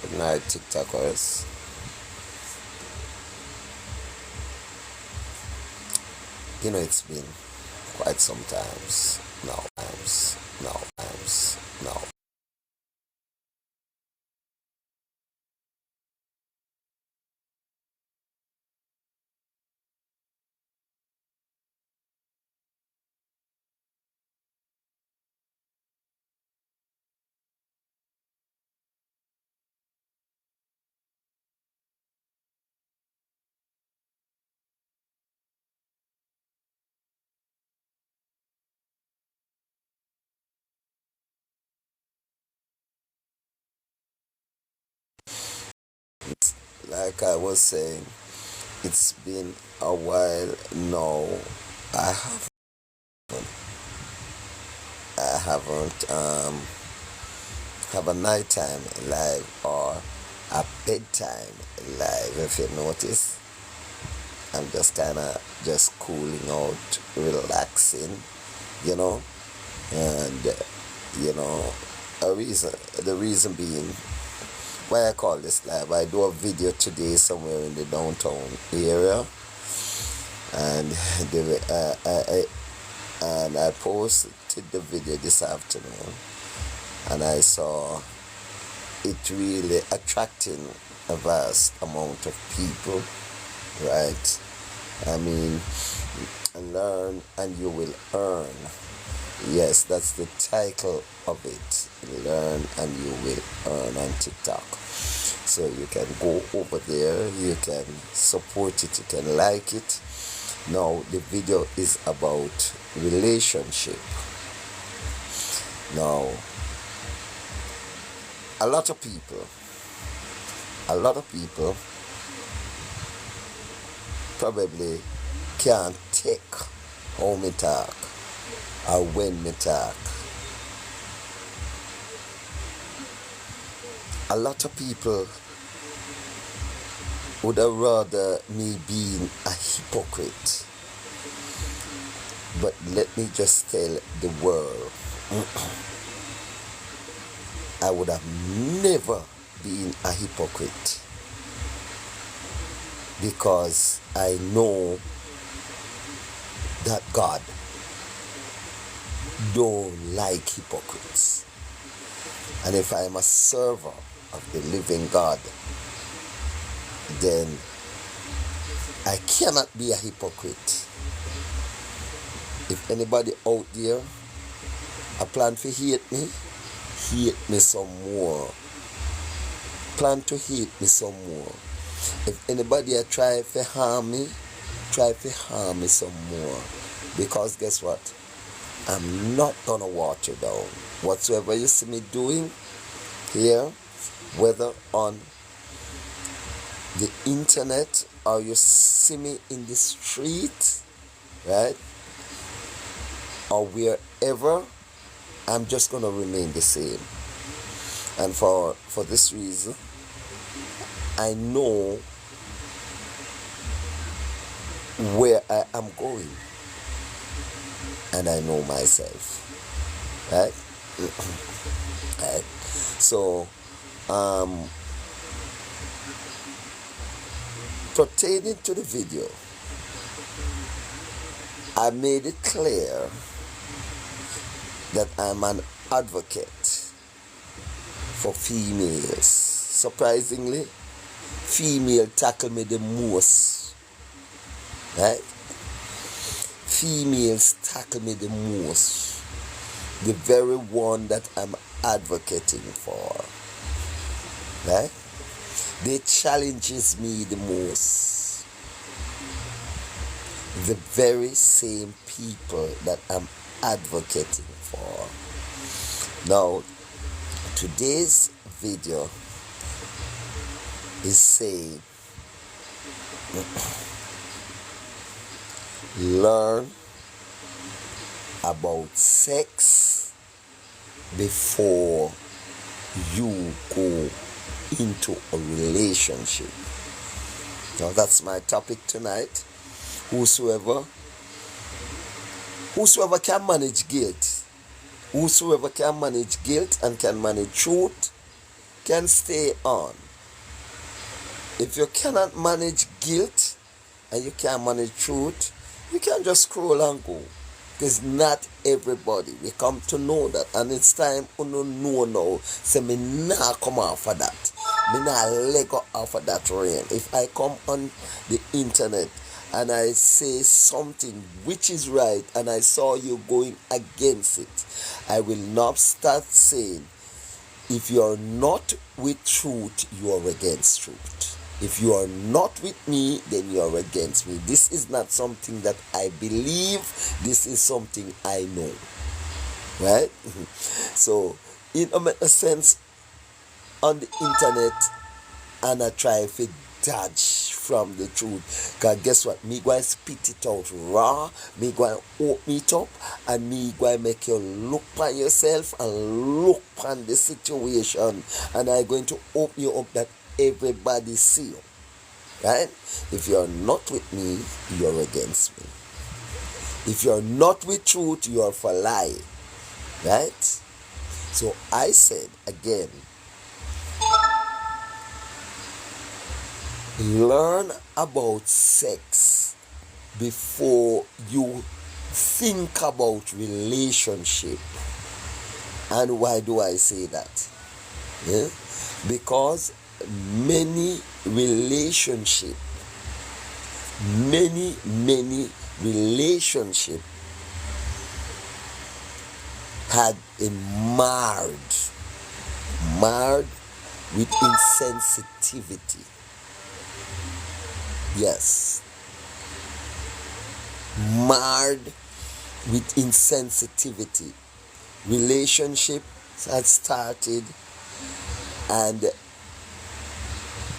Good night, TikTokers. It's been quite some times now. Like I was saying, it's been a while now. I haven't, I haven't have a nighttime live or a bedtime live. If you notice, I'm just kind of just cooling out, relaxing, you know, and you know, the reason being why I call this live. I do a video today somewhere in the downtown area, and I posted the video this afternoon, and I saw it really attracting a vast amount of people, right? I mean, learn and you will earn. Yes, that's the title of it. Learn and you will earn on TikTok. So you can go over there, you can support it, you can like it. Now the video is about relationship. Now a lot of people probably can't take how me talk or when me talk. A lot of people would have rather me being a hypocrite. But let me just tell the world, I would have never been a hypocrite, because I know that God don't like hypocrites. And if I am a server of the living God, then I cannot be a hypocrite. If anybody out there a plan to hate me some more. Plan to hate me some more. If anybody try to harm me some more. Because guess what? I'm not gonna water down. Whatsoever you see me doing here, whether on the internet or you see me in the street, right? Or wherever, I'm just gonna remain the same. And for this reason, I know where I am going, and I know myself, right? Right. So, pertaining to the video, I made it clear that I'm an advocate for females. Surprisingly, female tackle me the most, right? Females tackle me the most. The very one that I'm advocating for, right? They challenges me the most. The very same people that I'm advocating for. Now, today's video is saying, learn about sex before you go into a relationship. Now that's my topic tonight. Whosoever can manage guilt, whosoever can manage guilt and can manage truth, can stay on. If you cannot manage guilt and you can't manage truth, you can just scroll and go. Because not everybody we come to know that, and it's time to know now. Say me nah come off of that. Me nah leg off of that rain. If I come on the internet and I say something which is right and I saw you going against it, I will not start saying, if you are not with truth, you are against truth. If you are not with me, then you are against me. This is not something that I believe. This is something I know. Right? So, in a sense, on the internet, and I try to dodge from the truth. Because guess what? Me going to spit it out raw. Me going to open it up. And me going to make you look on yourself and look on the situation. And I'm going to open you up that everybody see you. Right? If you're not with me, you're against me. If you're not with truth, you're for lie. Right? So I said again, learn about sex before you think about relationship. And why do I say that? Yeah? Because many relationship had been marred with insensitivity. Yes, marred with insensitivity. Relationship had started and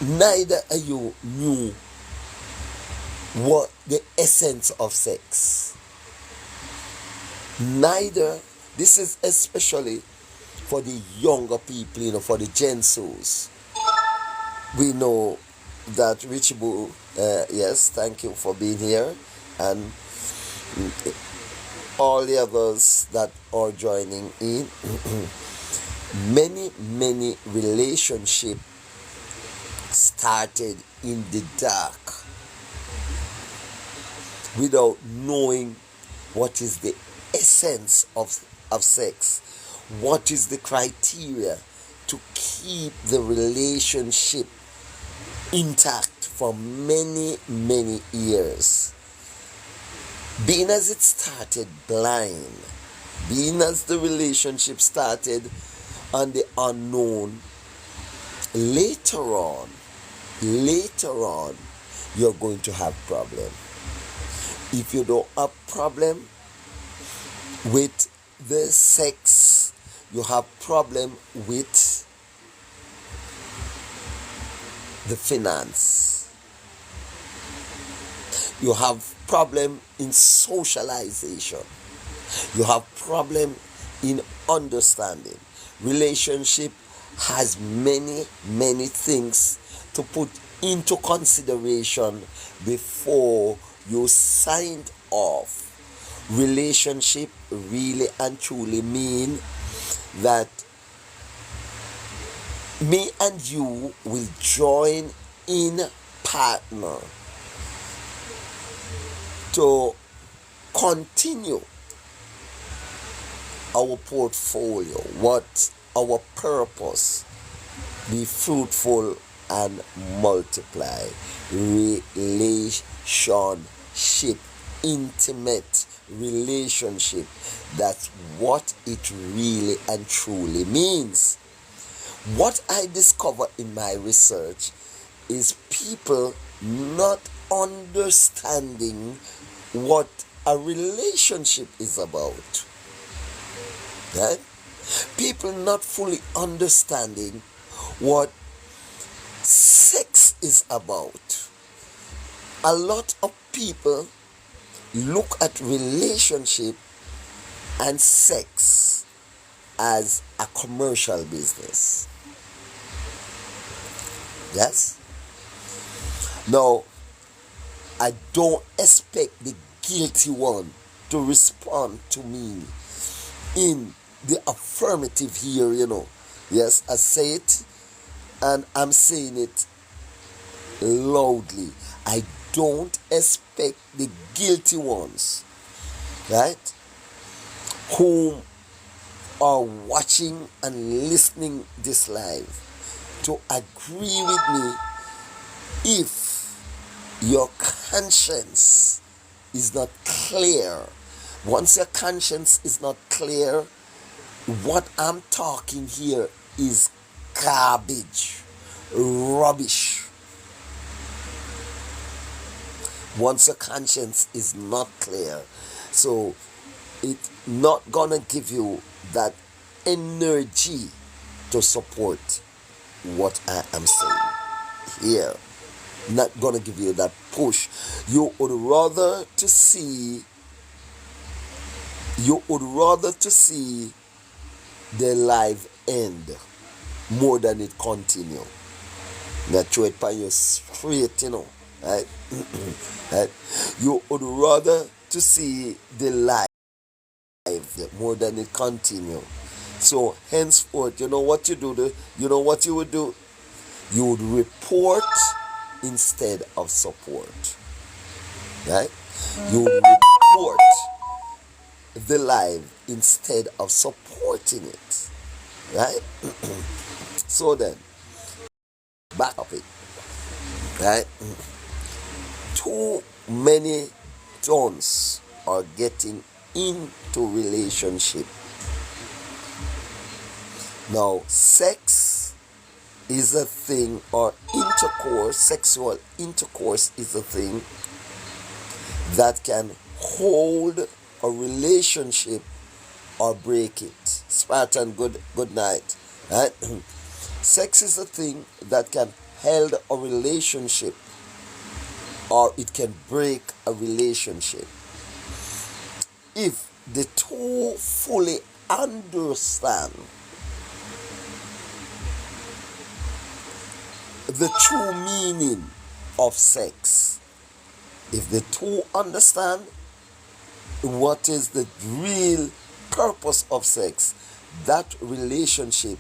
neither of you knew what the essence of sex. Neither. This is especially for the younger people, for the Gen Zs. We know that Richie Boo, yes, thank you for being here, and all the others that are joining in. many relationships started in the dark without knowing what is the essence of sex, what is the criteria to keep the relationship intact for many years. Being as it started blind, being as the relationship started on the unknown, later on you're going to have problem. If you don't have problem with the sex, you have problem with the finance. You have problem in socialization. You have problem in understanding. Relationship has many things to put into consideration before you signed off. Relationship really and truly mean that me and you will join in partner to continue our portfolio, what our purpose, be fruitful and multiply. Relationship, intimate relationship, that's what it really and truly means. What I discover in my research is people not understanding what a relationship is about. Right? People not fully understanding what sex is about. A lot of people look at relationship and sex as a commercial business. Yes? Now, I don't expect the guilty one to respond to me in the affirmative here, Yes, I say it and I'm saying it loudly, I don't expect the guilty ones, right, whom are watching and listening this live, to agree with me if your conscience is not clear. Once your conscience is not clear, what I'm talking here is garbage, rubbish. Once your conscience is not clear, so it's not gonna give you that energy to support what I am saying here. Not gonna give you that push. You would rather to see the life end more than it continue. That throw it by you straight, right? Right? You would rather to see the life more than it continue. So henceforth, you know what you do? You know what you would do? You would report instead of support. Right? You would report the live instead of supporting it. Right? So then, back up it. Right? Too many tones are getting into relationship. Now, sex is a thing, or intercourse, sexual intercourse is a thing that can hold a relationship or break it. Spartan, good night. Right? Sex is a thing that can hold a relationship or it can break a relationship. If the two fully understand the true meaning of sex, if the two understand what is the real purpose of sex, that relationship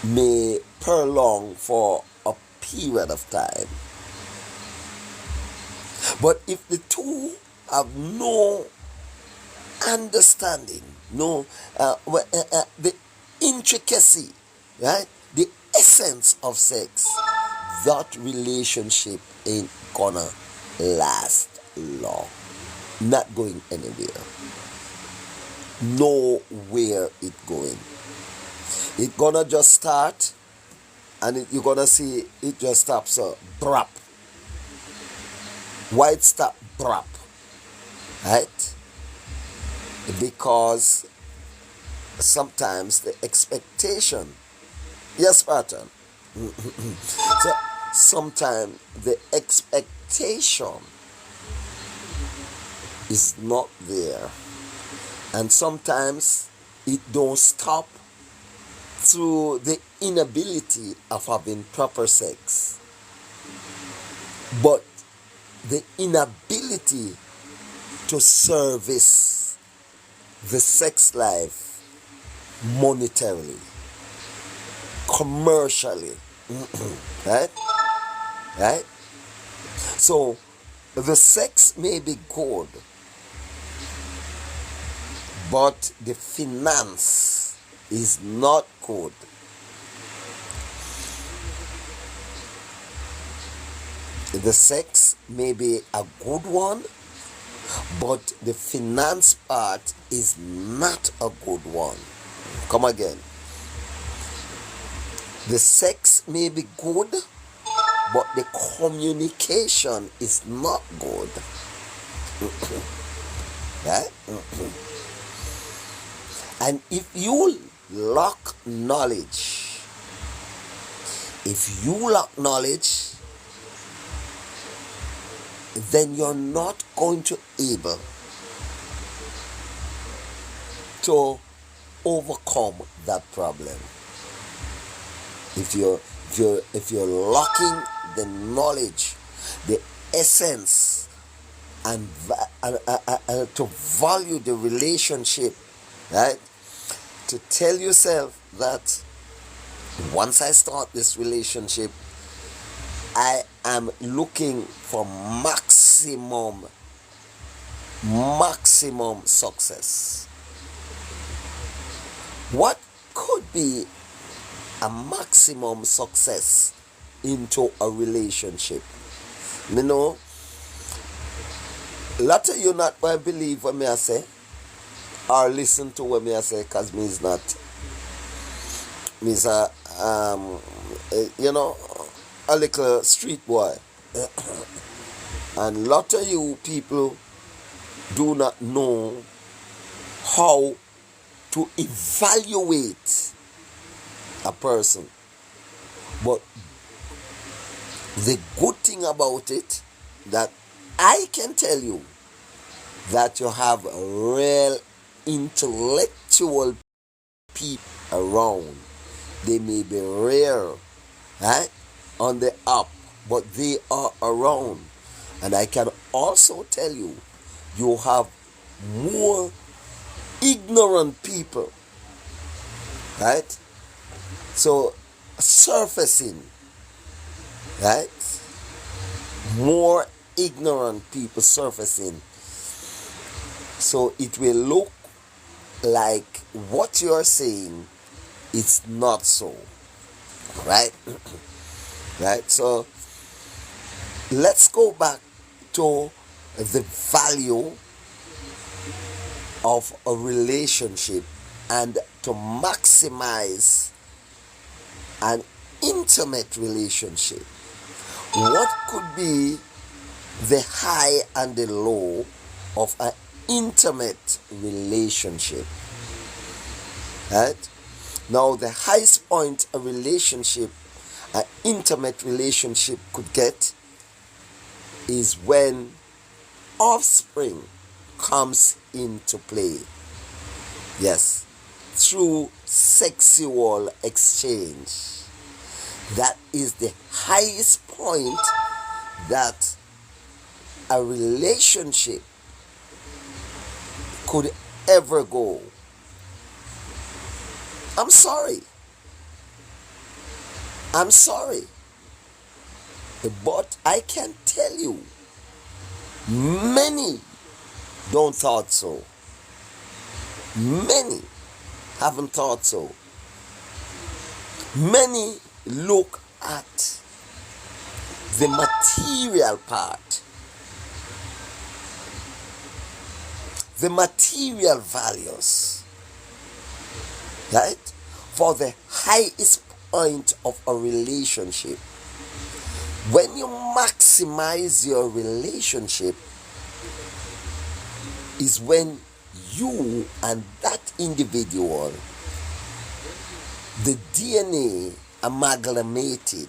may prolong for a period of time. But if the two have no understanding, the intricacy, right, the essence of sex, that relationship ain't gonna last long. Not going anywhere. Nowhere it going. It gonna just start, and you're gonna see it just stops. Brap. Why it stop? Brap. Right? Because sometimes the expectation, yes, pattern. So sometimes the expectation is not there, and sometimes it don't stop through the inability of having proper sex, but the inability to service the sex life monetarily, commercially. Right? So the sex may be good, but the finance is not good. The sex may be a good one, but the finance part is not a good one. Come again. The sex may be good, but the communication is not good. Right? And if you lack knowledge, then you're not going to able to overcome that problem. If you're lacking the knowledge, the essence, and to value the relationship, right? To tell yourself that Once I start this relationship, I am looking for maximum success. What could be a maximum success into a relationship? You know, a lot of you not going to believe what me I say or listen to what me I say, because me is not, me's a you know, a little street boy. And lot of you people do not know how to evaluate a person. But the good thing about it, that I can tell you, that you have real intellectual people around. They may be rare, right, on the app, but they are around. And I can also tell you, you have more ignorant people, right? So surfacing, right? More ignorant people surfacing. So it will look like what you're saying, it's not so, right? Right? So let's go back to the value of a relationship and to maximize an intimate relationship. What could be the high and the low of an intimate relationship? Right? Now, the highest point a relationship, an intimate relationship could get, is when offspring comes into play. Yes, through sexual exchange. That is the highest point that a relationship could ever go. I'm sorry, but I can tell you, many don't thought so. Many haven't thought so. Many look at the material part, the material values, right? For the highest point of a relationship. When you maximize your relationship, is when you and that individual, the DNA amalgamated,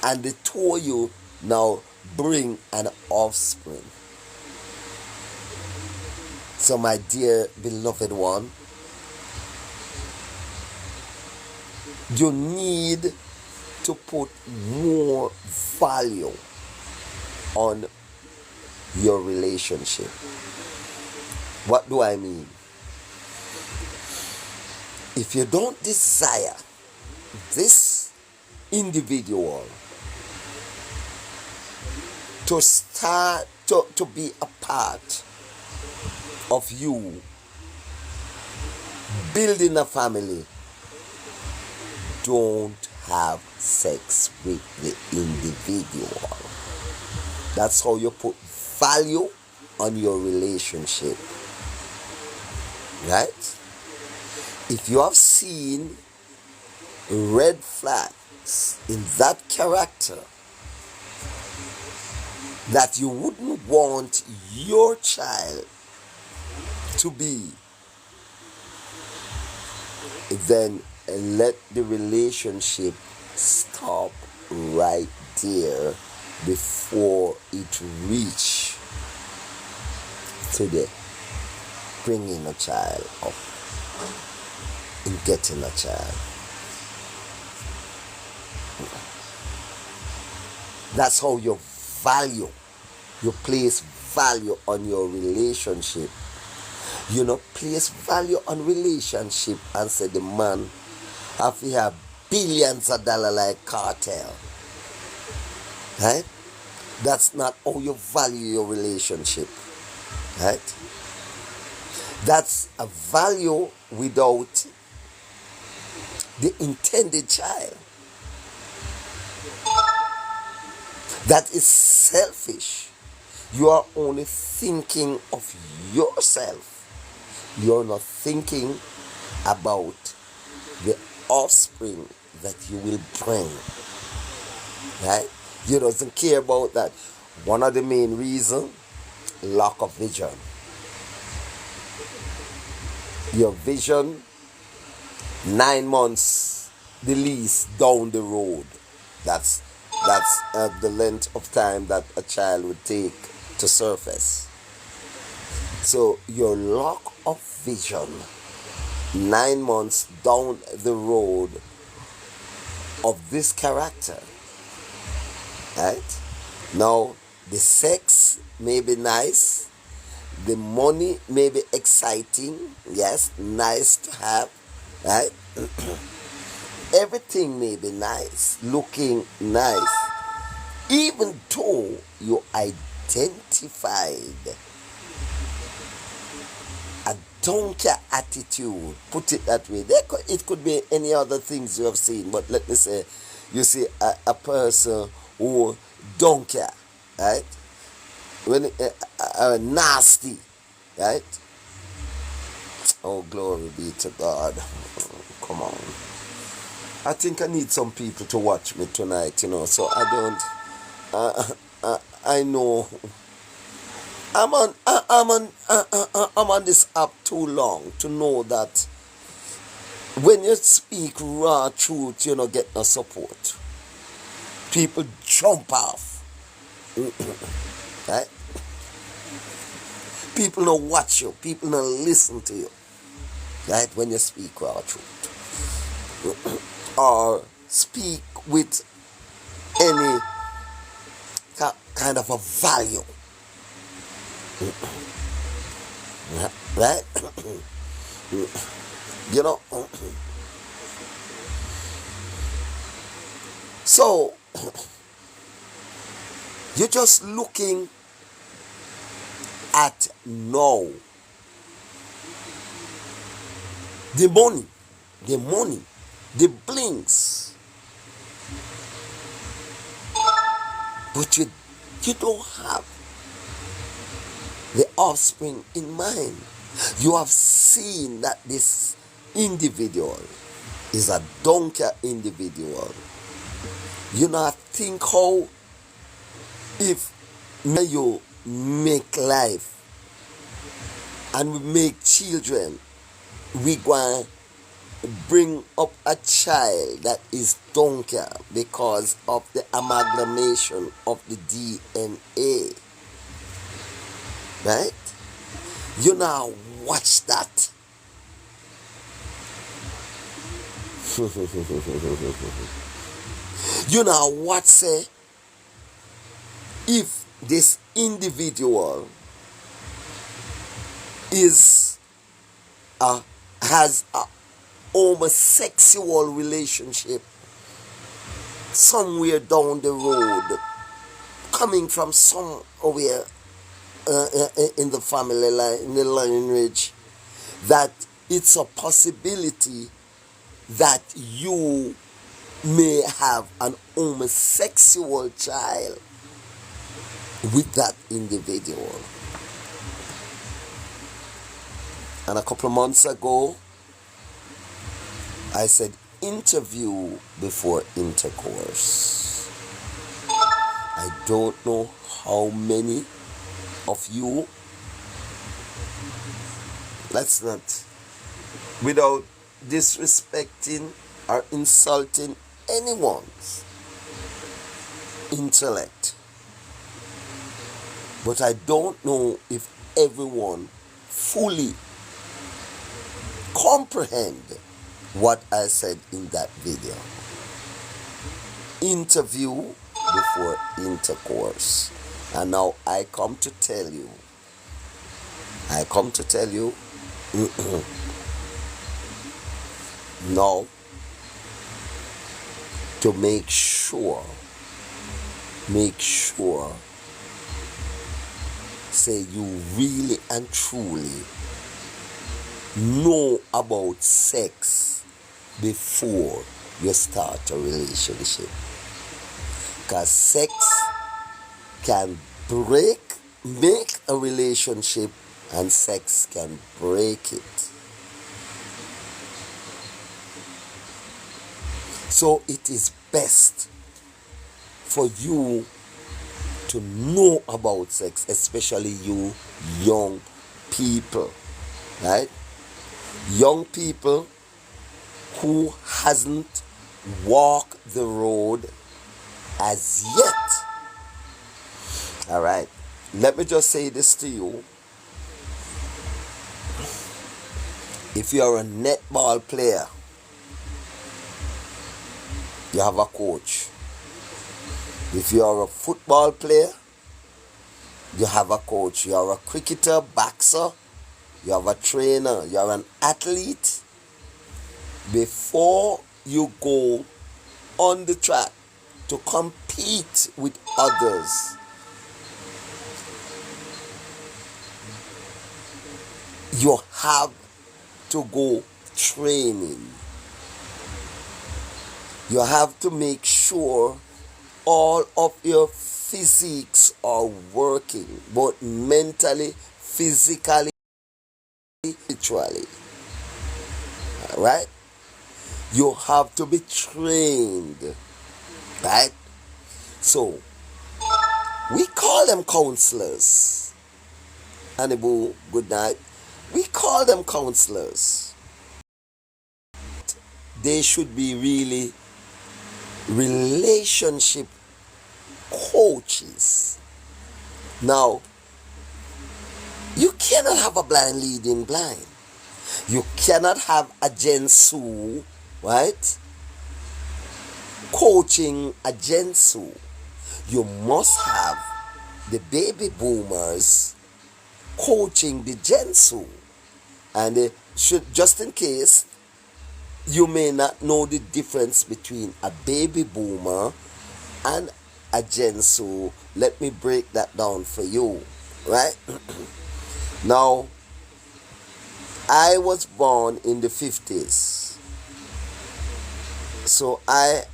and the two of you now bring an offspring. So my dear beloved one, you need to put more value on your relationship. What do I mean? If you don't desire this individual to start to be a part of you building a family, don't have sex with the individual. That's how you put value on your relationship, right? If you have seen red flags in that character that you wouldn't want your child to be, then let the relationship stop right there before it reach to the bringing a child up and getting a child. That's how you place value on your relationship. You know, place value on relationship and say the man If you have billions of dollars like cartel, right? That's not how you value your relationship, right? That's a value without the intended child. That is selfish. You are only thinking of yourself. You're not thinking about the offspring that you will bring. Right? You doesn't care about that. One of the main reasons, lack of vision. Your vision 9 months the least down the road. That's the length of time that a child would take to surface. So your lack of vision 9 months down the road of this character, right? Now the sex may be nice, the money may be exciting, yes, nice to have, right? Everything may be nice, looking nice, even though you identified a donkey attitude, put it that way. It could be any other things you have seen, but let me say, you see a person who donkey, right? When nasty, right? Oh, glory be to God. Come on. I think I need some people to watch me tonight, so I don't, I know I'm on this app too long to know that when you speak raw truth, you don't get no support. People jump off. Right? People don't watch you. People don't listen to you. Right? When you speak raw truth. Or speak with any kind of a value. Right? So you're just looking at now. The money, the blinks. But you don't have the offspring in mind. You have seen that this individual is a donkey individual. You not think how if you make life and we make children, we going to bring up a child that is donkey because of the amalgamation of the DNA. Right? You now watch that. You now watch say if this individual has a homosexual relationship somewhere down the road, coming from somewhere in the family line, in the lineage, that it's a possibility that you may have an homosexual child with that individual. And a couple of months ago, I said interview before intercourse. I don't know how many of you, let's not, without disrespecting or insulting anyone's intellect, but I don't know if everyone fully comprehend what I said in that video. Interview before intercourse. And now I come to tell you, no, to make sure, say you really and truly know about sex before you start a relationship. Because sex can make a relationship, and sex can break it. So it is best for you to know about sex, especially you young people, right? Young people who hasn't walked the road as yet. All right. Let me just say this to you. If you're a netball player, you have a coach. If you're a football player, you have a coach. You're a cricketer, boxer, you have a trainer, you're an athlete. Before you go on the track to compete with others, you have to go training. You have to make sure all of your physiques are working, both mentally, physically, spiritually. Right? You have to be trained. Right? So, we call them counselors. Hannibal, good night. We call them counselors. They should be really relationship coaches. Now, you cannot have a blind leading blind. You cannot have a Gen Su, right, coaching a Gen Su. You must have the baby boomers coaching the Gen Su. And just in case you may not know the difference between a baby boomer and a Gen Su, let me break that down for you, right? Now, I was born in the 50s, so I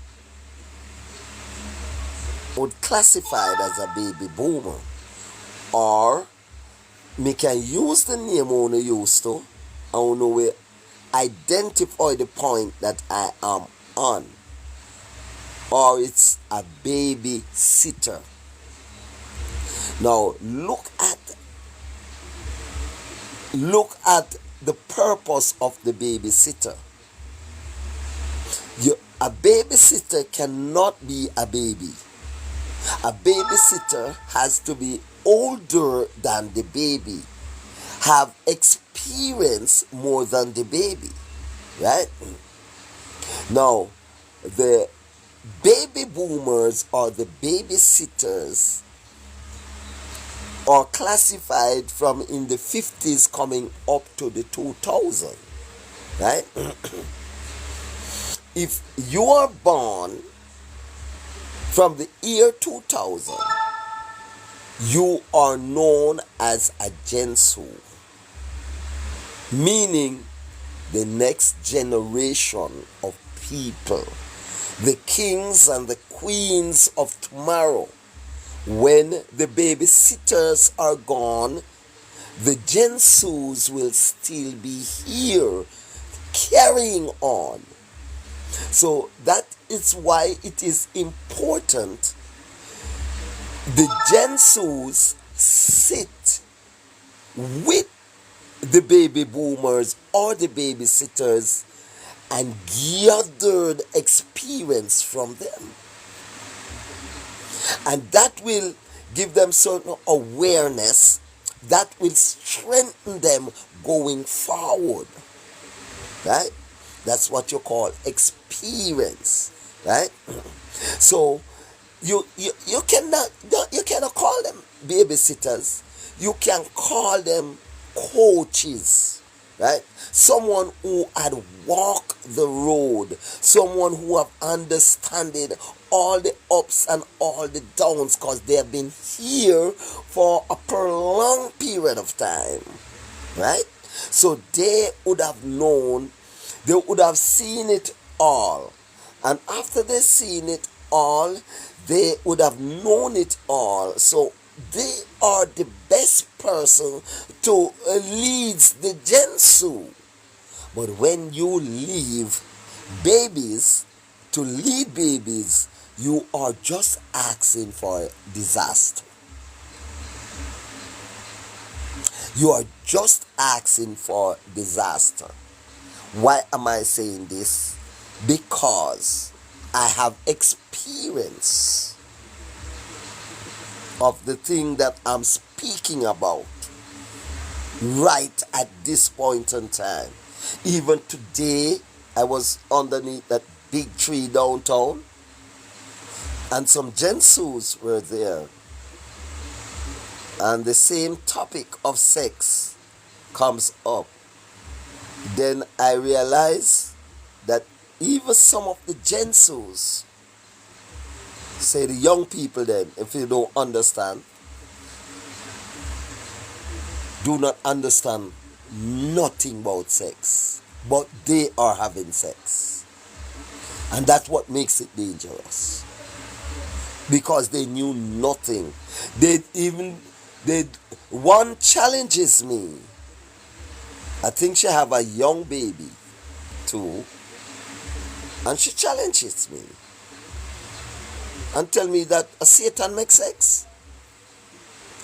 would classify it as a baby boomer, or me can use the name I used to, I don't know where identify the point that I am on, or it's a baby sitter. Now look at the purpose of the babysitter. A babysitter cannot be a baby. A babysitter has to be older than the baby, have experience more than the baby, right? Now, the baby boomers or the babysitters are classified from in the 50s coming up to the 2000, right? If you are born from the year 2000, you are known as a Gen Su, meaning the next generation of people, the kings and the queens of tomorrow. When the babysitters are gone, the Gen Sus will still be here carrying on. So that is why it is important the Gen Sus sit with the baby boomers or the babysitters and gathered experience from them. And that will give them certain awareness that will strengthen them going forward. Right? That's what you call experience. Right? So you cannot call them babysitters. You can call them coaches. Right? someone who had walked the road, someone who have understood all the ups and all the downs, because they have been here for a prolonged period of time, right? So they would have known, they would have seen it all, and after they seen it all, they would have known it all. So they are the best person to lead the Gensu. But when you leave babies to lead babies, you are just asking for disaster. You are just asking for disaster. Why am I saying this? Because I have experience of the thing that I'm speaking about right at this point in time. Even today, I was underneath that big tree downtown, and some Gensus were there, and the same topic of sex comes up. Then I realize that even some of the Gensus say, the young people then, if you don't understand, do not understand nothing about sex, but they are having sex, and that's what makes it dangerous, because they knew nothing. One challenges me. I think she have a young baby too, and she challenges me and tell me that a Satan makes sex,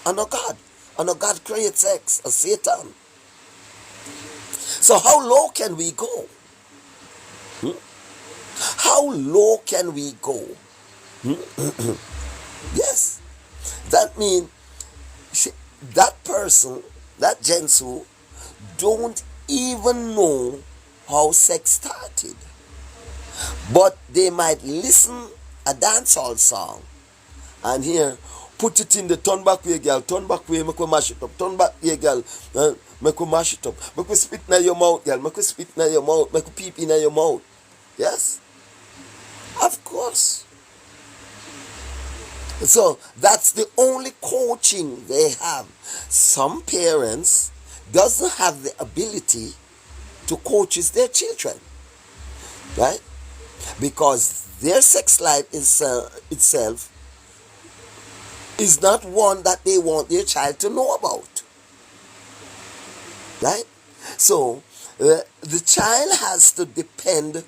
and a God creates sex, a Satan. So how low can we go? How low can we go? Yes, that means that person, that Gensu, don't even know how sex started, but they might listen a dancehall song and hear, put it in the turn back way, girl, turn back way, make we mash it up, turn back way, girl, make we mash it up, make we spit in your mouth, girl, make we spit in your mouth, make we peep in your mouth. Yes, of course. So that's the only coaching they have. Some parents doesn't have the ability to coach their children, right? Because their sex life itself is not one that they want their child to know about, right? So the child has to depend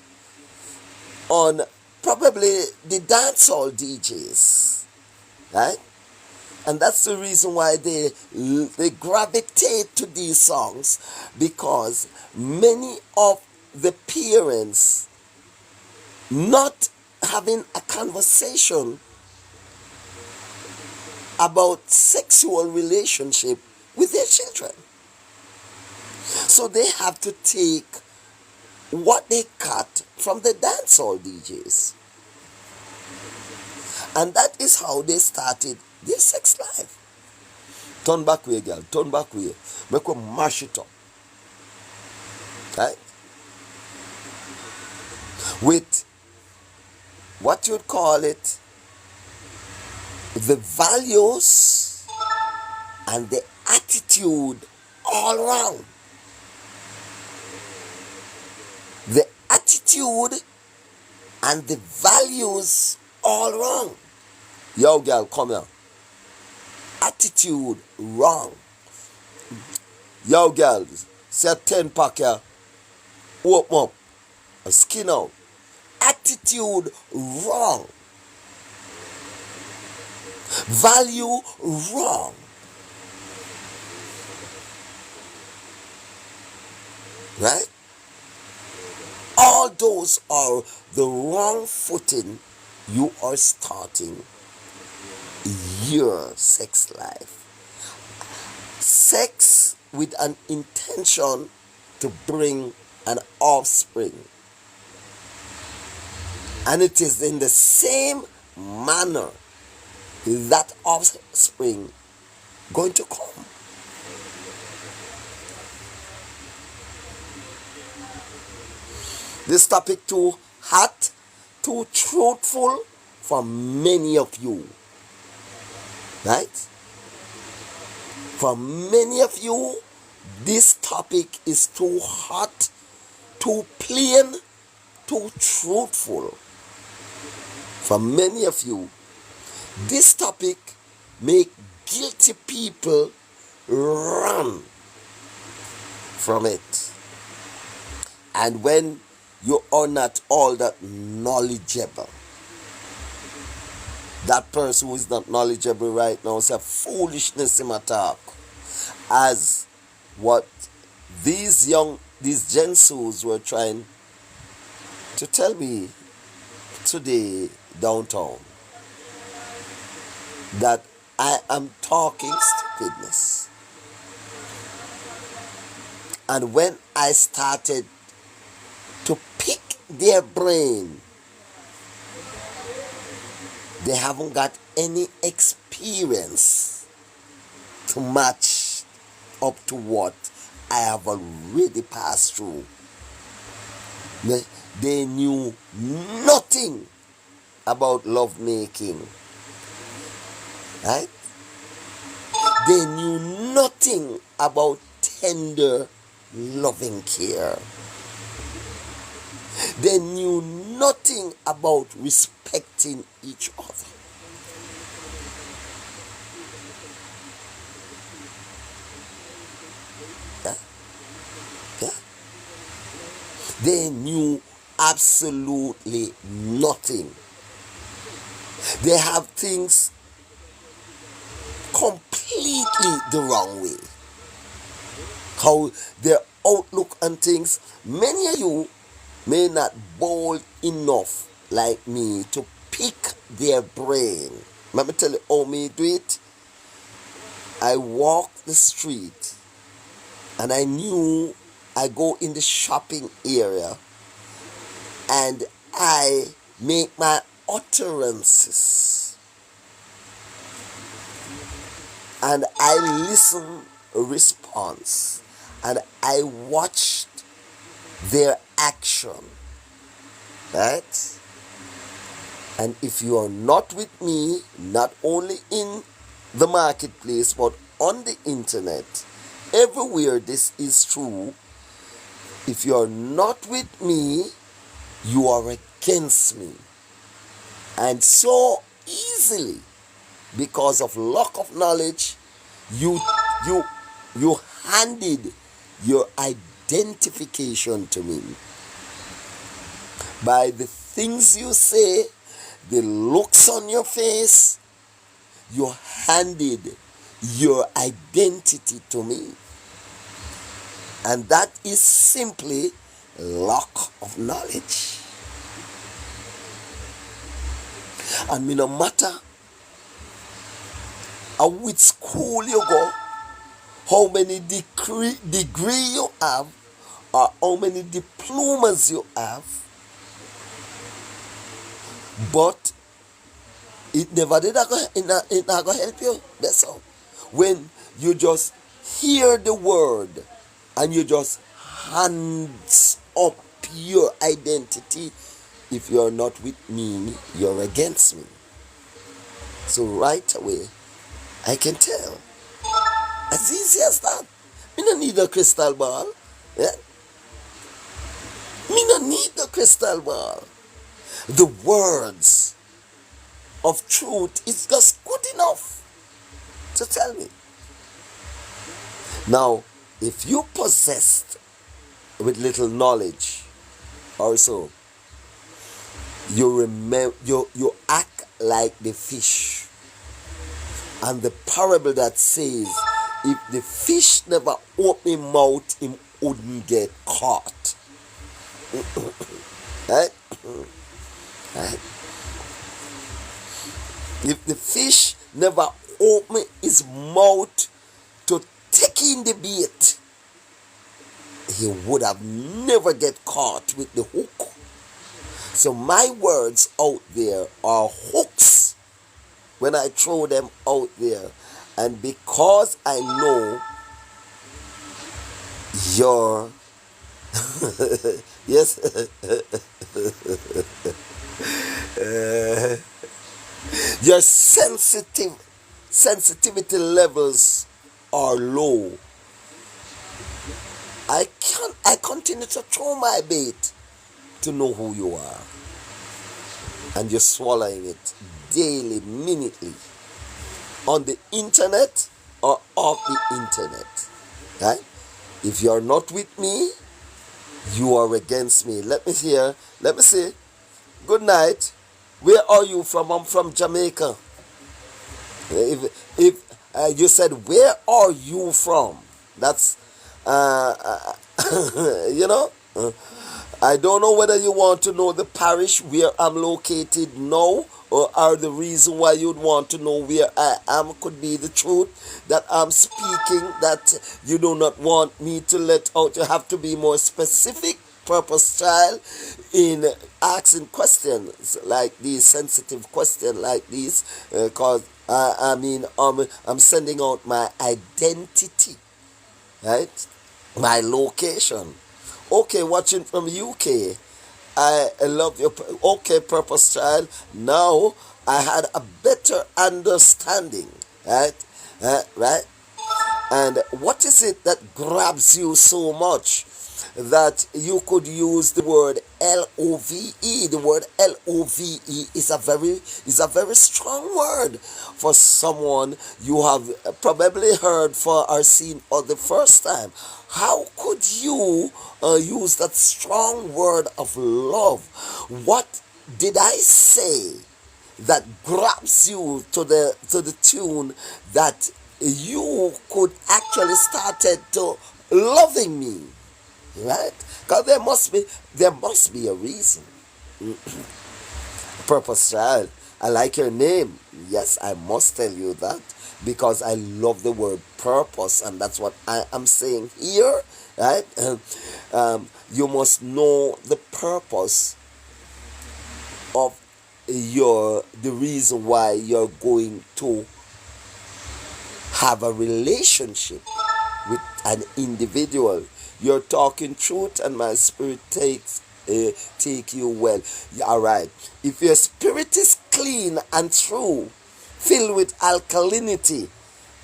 on probably the dancehall DJs, right? And that's the reason why they gravitate to these songs, because many of the parents not having a conversation about sexual relationship with their children. So they have to take what they cut from the dancehall DJs. And that is how they started their sex life. Turn back way, girl, turn back way. Make them mash it up. Right? With what you'd call it, the values and the attitude all around. The attitude and the values all wrong. Yo, girl, come here. Attitude wrong. Yo, girl, say 10 pack here. Open up. A skin out. Attitude wrong. Value wrong. Right? All those are the wrong footing you are starting your sex life. Sex with an intention to bring an offspring. And it is in the same manner that offspring going to come. This topic too hot, too truthful for many of you. Right? For many of you, this topic is too hot, too plain, too truthful. For many of you, this topic make guilty people run from it. And when you are not all that knowledgeable, that person who is not knowledgeable right now say foolishness in my talk. As what these Gensus were trying to tell me today downtown, that I am talking stupidness. And when I started to pick their brain, they haven't got any experience to match up to what I have already passed through. They knew nothing about love making. Right? They knew nothing about tender loving care. They knew nothing about respecting each other. Yeah? Yeah? They knew absolutely nothing. They have things completely the wrong way. How their outlook on things, many of you may not bold enough like me to pick their brain. Let me tell you how me do it. I walk the street and I knew I go in the shopping area and I make my utterances and I listen a response and I watched their action, right? And if you are not with me, not only in the marketplace but on the internet, everywhere this is true, if you are not with me, you are against me. And so easily, because of lack of knowledge, you handed your identification to me by the things you say, the looks on your face. You handed your identity to me, and that is simply lack of knowledge. And no matter at which school you go, how many degree you have, or how many diplomas you have, but it never did it not gonna help you. That's all. When you just hear the word and you just hands up your identity, if you're not with me, you're against me. So right away, I can tell. As easy as that. Me don't need a crystal ball. Yeah? Me don't need a crystal ball. The words of truth is just good enough to tell me. Now, if you possessed with little knowledge also, you act like the fish. And the parable that says, if the fish never open his mouth, he wouldn't get caught. Right? Right? If the fish never open his mouth to take in the bait, he would have never get caught with the hook. So my words out there are hooks when I throw them out there. And because I know your Yes. Uh, your sensitivity levels are low. I continue to throw my bait to know who you are. And you're swallowing it daily, minutely, on the internet or off the internet. Right? If you're not with me, you are against me. Let me hear. Let me see. Good night. Where are you from? I'm from Jamaica. If you said, where are you from? That's, you know. I don't know whether you want to know the parish where I'm located now, or the reason why you'd want to know where I am could be the truth that I'm speaking that you do not want me to let out. You have to be more specific, purpose child, in asking questions like these, sensitive questions like these, because I'm sending out my identity, right? My location. Okay, watching from UK. I love your okay, purpose child. Now I had a better understanding, right? Right? And what is it that grabs you so much that you could use the word LOVE? The word LOVE is a very strong word for someone you have probably heard for or seen for the first time. How could you use that strong word of love? What did I say that grabs you to the tune that you could actually started to loving me, right? Because there must be a reason. Purpose child, I like your name. Yes, I must tell you that because I love the word purpose, and that's what I am saying here, right? You must know the purpose of the reason why you're going to have a relationship with an individual. You're talking truth, and my spirit take you well. All right. If your spirit is clean and true, filled with alkalinity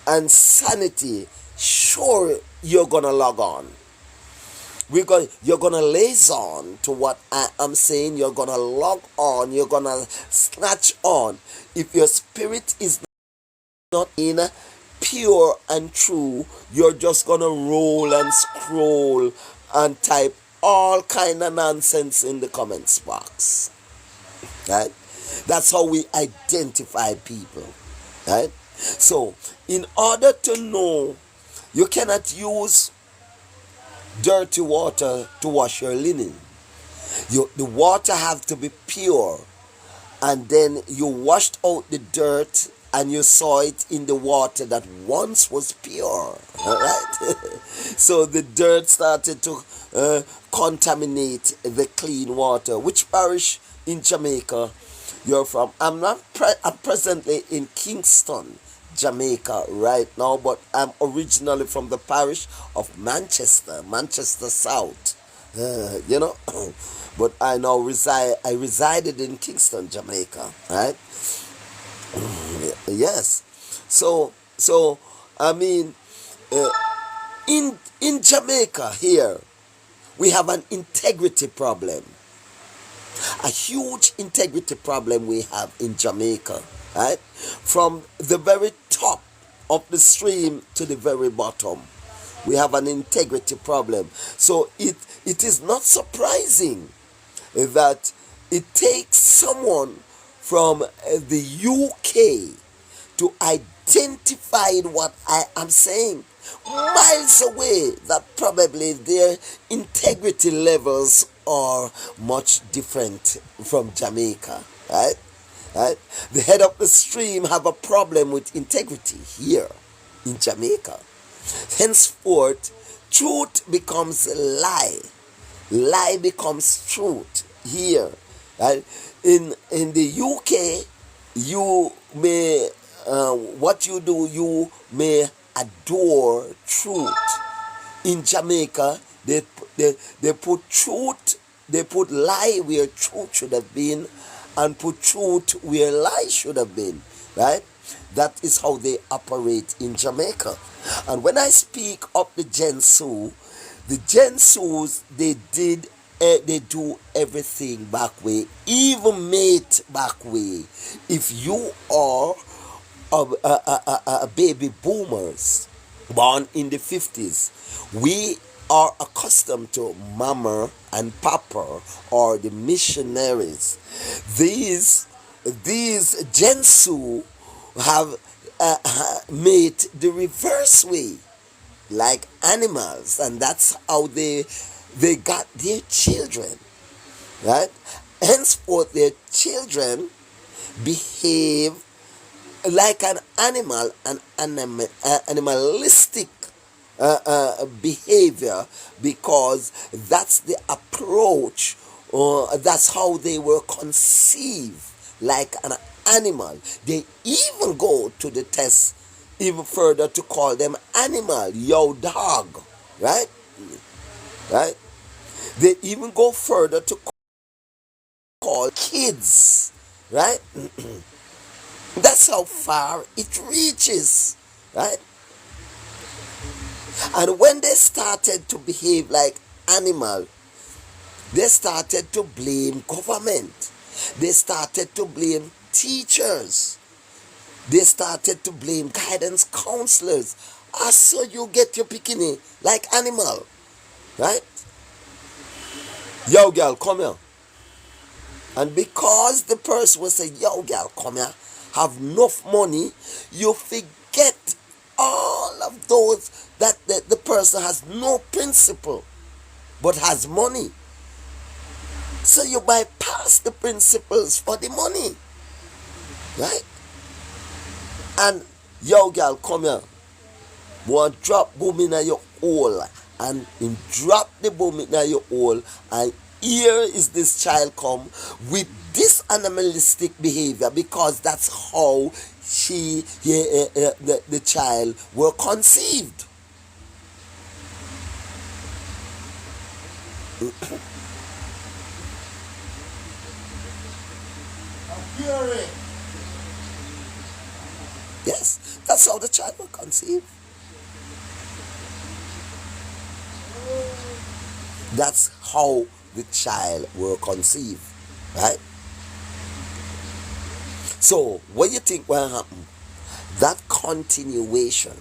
and sanity, sure you're gonna log on. You're gonna laze on to what I am saying. You're gonna log on. You're gonna snatch on. If your spirit is not in pure and true, you're just gonna roll and scroll and type all kind of nonsense in the comments box, right? That's how we identify people, right? So in order to know, you cannot use dirty water to wash your linen. The water have to be pure, and then you washed out the dirt and you saw it in the water that once was pure. All right. So the dirt started to contaminate the clean water. Which parish in Jamaica you're from? I'm presently in Kingston, Jamaica right now, but I'm originally from the parish of Manchester South. You know, but I resided in Kingston, Jamaica, right? Yes. So I mean, uh, in Jamaica here we have an integrity problem, a huge integrity problem we have in Jamaica, right? From the very top of the stream to the very bottom, we have an integrity problem. So it is not surprising that it takes someone from the UK to identify what I am saying miles away, that probably their integrity levels are much different from Jamaica, right? Right? The head of the stream have a problem with integrity here in Jamaica. Henceforth, truth becomes lie. Lie becomes truth here. Right? In the UK, you may what you do, you may adore truth. In Jamaica, they put truth, they put lie where truth should have been, and put truth where lie should have been, right? That is how they operate in Jamaica. And when I speak of the Gensu, the Gensus, they do everything back way, even mate back way. If you are a baby boomers born in the 50s, we are accustomed to mama and papa or the missionaries. These Gensu have made the reverse way, like animals, and that's how they got their children, right? Henceforth, their children behave like an animal, animalistic behavior, because that's the approach, or that's how they were conceived, like an animal. They even go to the test even further to call them animal, yo dog, right? Right? They even go further to call kids, right? That's how far it reaches, right? And when they started to behave like animal, they started to blame government. They started to blame teachers. They started to blame guidance counselors. I saw you get your bikini like animal, right? Yo, girl, come here. And because the person will say, yo, girl, come here, have enough money, you forget all of those that the person has no principle but has money. So you bypass the principles for the money, right? And yo, girl, come here. Want drop boom in your hole, and in drop the boom in your hole, and here is this child come with this animalistic behavior, because that's how the child were conceived. Yes, that's how the child was conceived. That's how the child were conceived, right? So what do you think will happen? That continuation,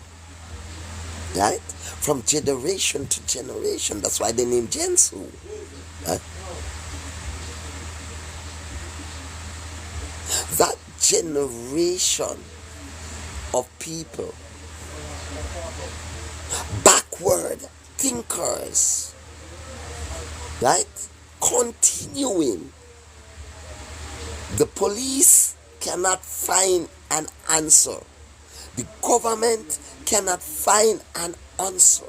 right? From generation to generation. That's why they name Gensu, right? That generation of people, backward thinkers, right? Continuing. The police cannot find an answer. The government cannot find an answer.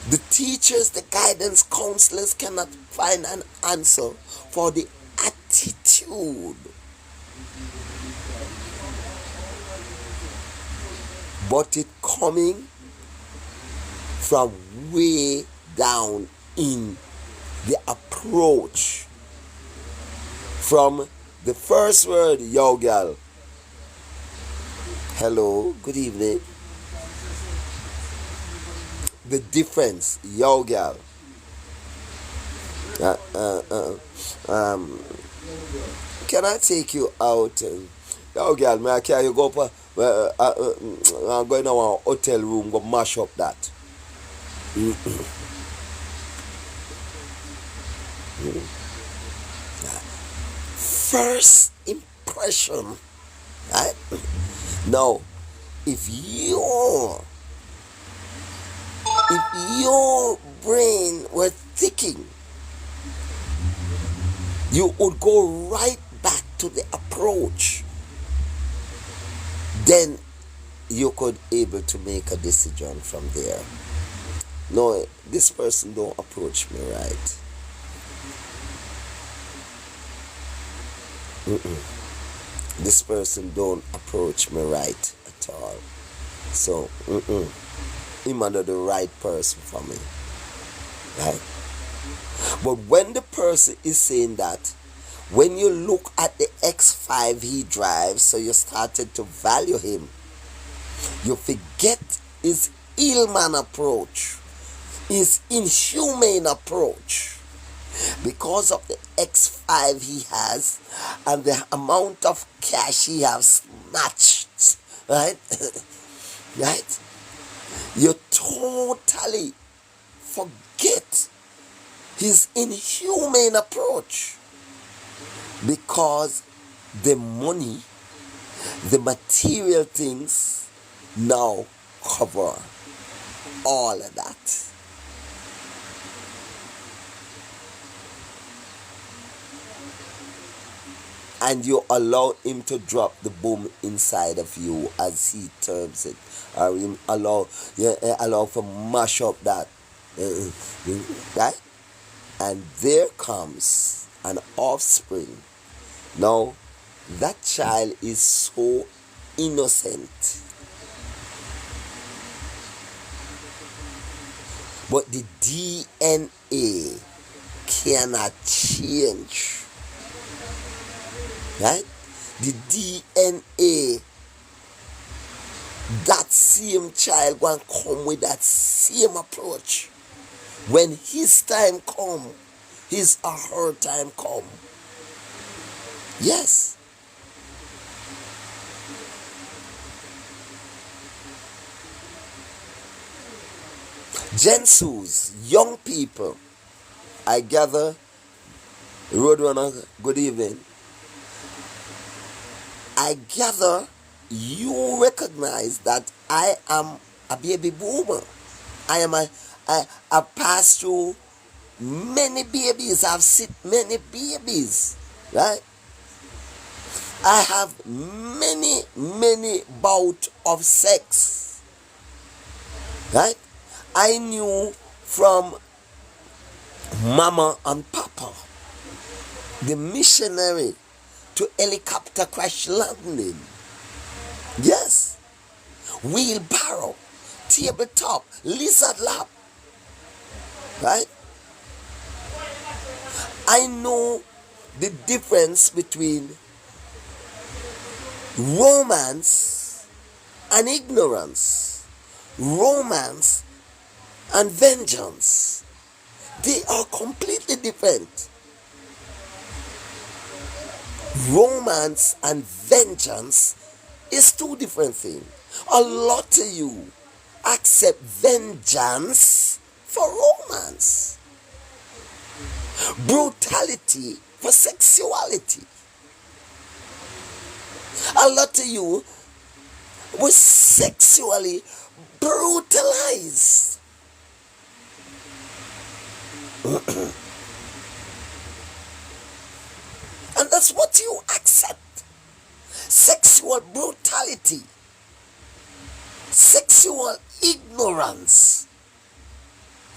The teachers, the guidance counselors cannot find an answer for the attitude. But it coming from way down in the approach. From the first word, yo gal. Hello, good evening. The difference, yo gal. Can I take you out? Yo gal, may I carry you go up? I'm going to our hotel room, go mash up that. First impression, right? Now, if your brain were thinking, you would go right back to the approach. Then you could able to make a decision from there. No, this person don't approach me right. This person don't approach me right at all. So, him not the right person for me. right? But when the person is saying that, when you look at the X5 he drives, so you started to value him, you forget his ill-man approach, his inhumane approach, because of the X5 he has and the amount of cash he has snatched, right? Right? You totally forget his inhumane approach, because the money, the material things now cover all of that. And you allow him to drop the bomb inside of you, as he terms it, or him allow for mash up that, right? And there comes an offspring. Now that child is so innocent, but the DNA cannot change, right? The DNA, that same child going to come with that same approach. When his time come, his or her time come. Yes. Gensus, young people, I gather, Roadrunner, good evening. I gather you recognize that I am a baby boomer. I am I passed through many babies. I've seen many babies, right? I have many bout of sex, right? I knew from mama and papa, the missionary to helicopter crash landing. Yes. Wheelbarrow, tabletop, lizard lap, right? I know the difference between romance and ignorance, romance and vengeance. They are completely different. Romance and vengeance is two different things. A lot of you accept vengeance for romance, brutality for sexuality. A lot of you will sexually brutalize. And that's what you accept. Sexual brutality, sexual ignorance,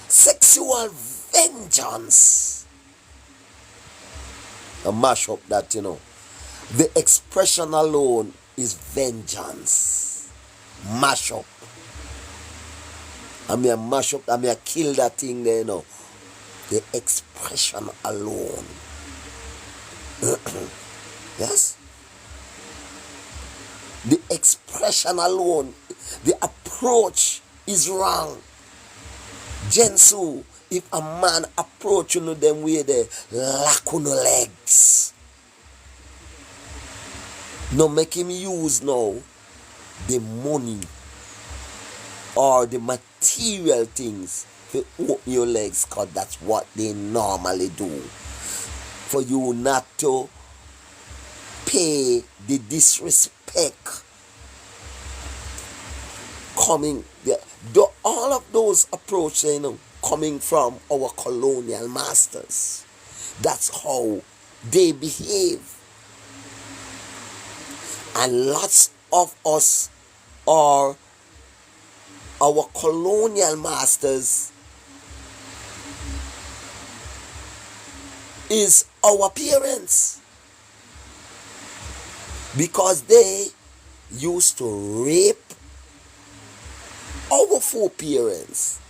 sexual vengeance. A mash up that, the expression alone is vengeance. Mash up. I mean, mash up, I mean, kill that thing there, The expression alone. Yes? The expression alone, the approach is wrong. Gensu, if a man approach you them way there, lack on legs. No make him use now the money or the material things to open your legs, because that's what they normally do. For you not to pay the disrespect coming there. All of those approaches, coming from our colonial masters. That's how they behave. And lots of us are our colonial masters is our parents, because they used to rape our foreparents,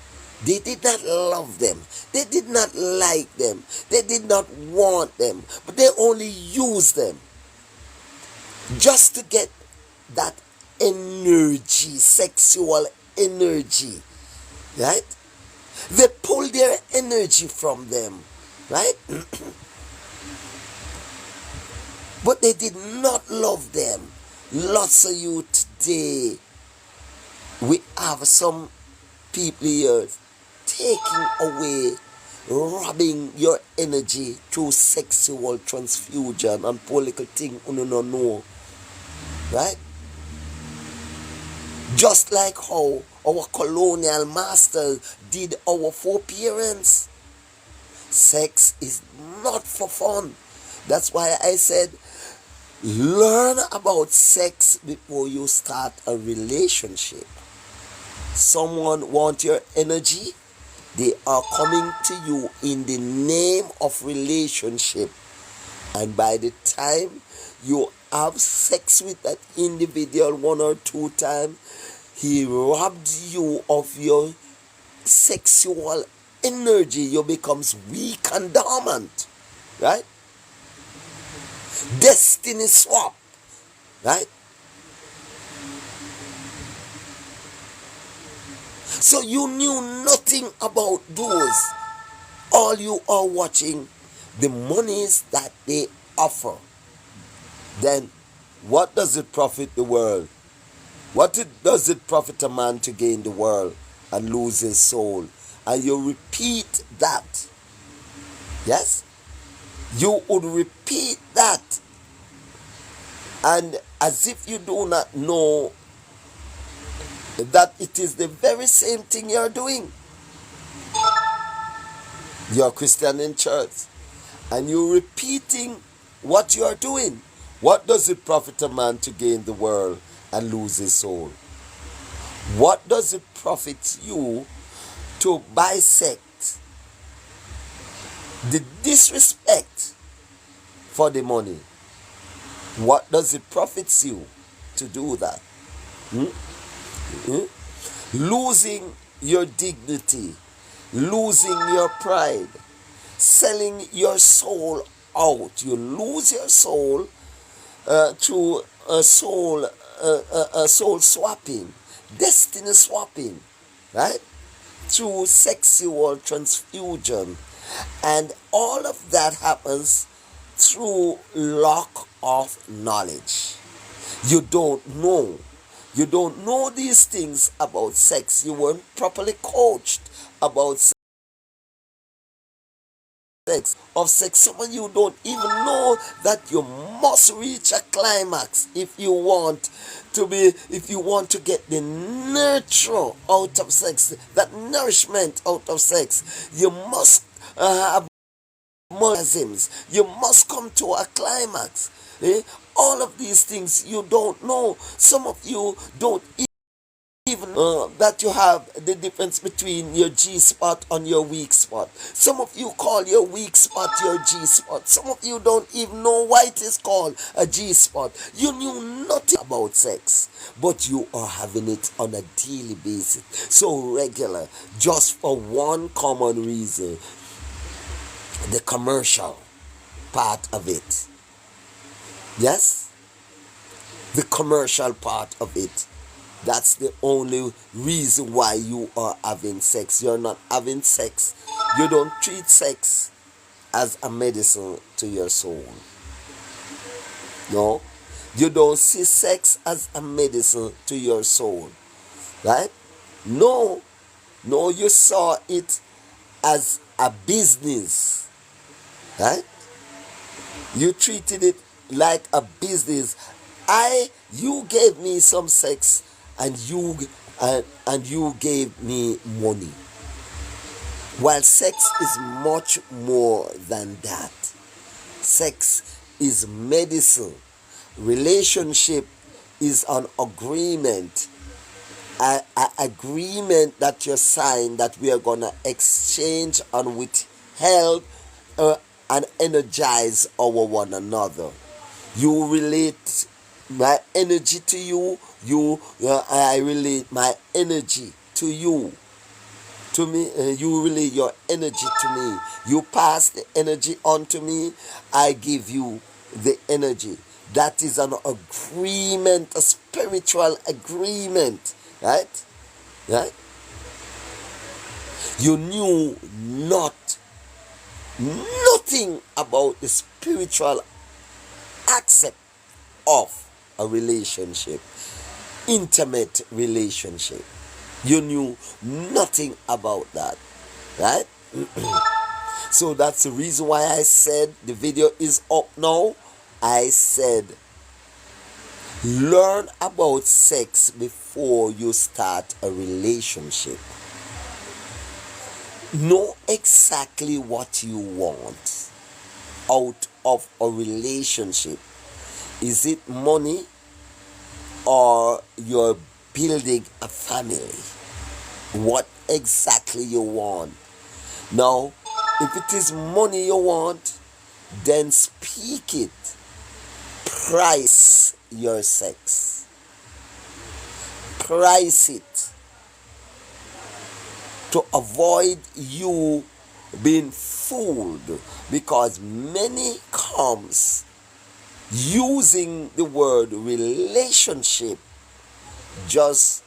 They did not love them. They did not like them. They did not want them. But they only used them just to get that energy, sexual energy, right? They pull their energy from them, right? But they did not love them. Lots of you today, we have some people here taking away, robbing your energy through sexual transfusion and political thing you don't know, right? Just like how our colonial masters did our foreparents. Sex is not for fun. That's why I said, learn about sex before you start a relationship. Someone wants your energy, they are coming to you in the name of relationship. And by the time you have sex with that individual 1 or 2 times, he robbed you of your sexual energy. You becomes weak and dormant, right? Destiny swap, right? So you knew nothing about those. All you are watching the monies that they offer. Then what does it profit the world? Does it profit a man to gain the world and lose his soul? And you repeat that. Yes? You would repeat that. And as if you do not know that it is the very same thing you're doing. You're a Christian in church and you're repeating what you are doing. What does it profit a man to gain the world and lose his soul? What does it profit you to bisect the disrespect for the money? What does it profit you to do that? Losing your dignity, losing your pride, selling your soul out. You lose your soul through a soul swapping, destiny swapping, right? Through sexual transfusion. And all of that happens through lack of knowledge. You don't know. You don't know these things about sex. You weren't properly coached about sex. Some of you don't even know that you must reach a climax if you want to get the nurture out of sex, that nourishment out of sex. You must have orgasms. You must come to a climax. All of these things you don't know. Some of you don't even that you have the difference between your G spot and your weak spot. Some of you call your weak spot your G spot. Some of you don't even know why it is called a G spot. You knew nothing about sex, but you are having it on a daily basis, so regular, just for one common reason: the commercial part of it. Yes, the commercial part of it. That's the only reason why you are having sex. You're not having sex. You don't treat sex as a medicine to your soul. No, you don't see sex as a medicine to your soul, right? No, you saw it as a business, right? You treated it like a business. You gave me some sex, and you gave me money. While sex is much more than that. Sex is medicine. Relationship is an agreement. An agreement that you sign, that we are gonna exchange and withhold and energize our one another. You relate my energy to you, I relate my energy to you, to me, you relay your energy to me. You pass the energy on to me, I give you the energy. That is an agreement, a spiritual agreement, right? Right? You knew nothing about the spiritual aspect of a relationship, intimate relationship. You knew nothing about that, right? So that's the reason why I said the video is up now. I said learn about sex before you start a relationship. Know exactly what you want out of a relationship. Is it money, or you're building a family? What exactly you want? Now, if it is money you want, then speak it. Price your sex. Price it to avoid you being fooled, because many comes using the word relationship just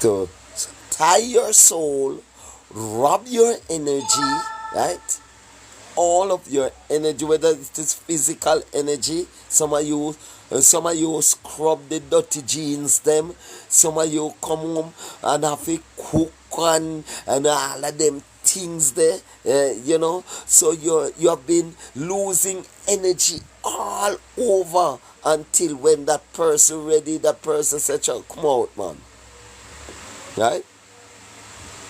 to tie your soul, rob your energy, right? All of your energy, whether it is physical energy. Some of you scrub the dirty jeans them. Some of you come home and have to cook and all of them things there, so you have been losing energy all over until when that person ready, that person said, come out, man, right?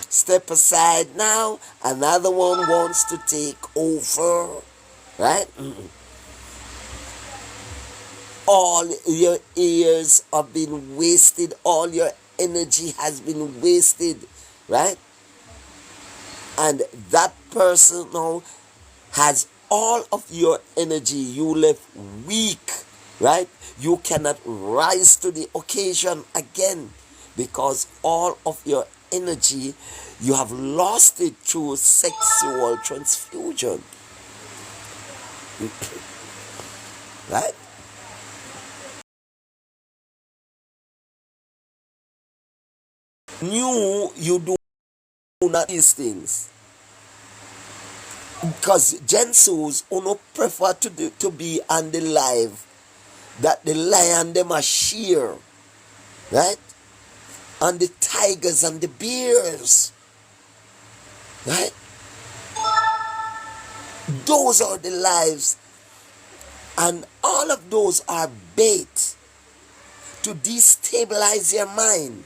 Step aside now, another one wants to take over, right? All your years have been wasted, all your energy has been wasted, right? And that person now has all of your energy. You left weak, right? You cannot rise to the occasion again, because all of your energy, you have lost it through sexual transfusion. Right? You do not these things. Because Gensus only prefer to be on the live that the lion them are sheer, right? And the tigers and the bears, right? Those are the lives, and all of those are bait to destabilize your mind,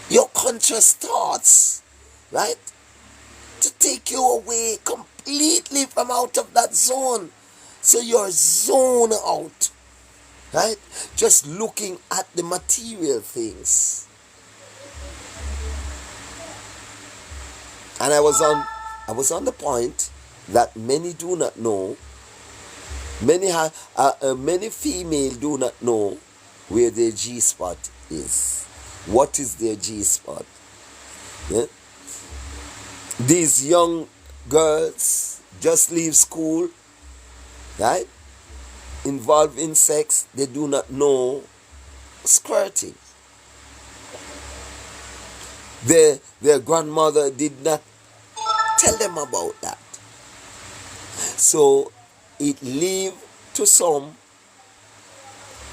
your conscious thoughts, right? To take you away completely from out of that zone. So you're zoned out, right? Just looking at the material things. And I was on the point that many do not know. Many female do not know where their G spot is. What is their G spot? Yeah? These young girls just leave school, right? Involved in sex, they do not know squirting. Their grandmother did not tell them about that. So it leave to some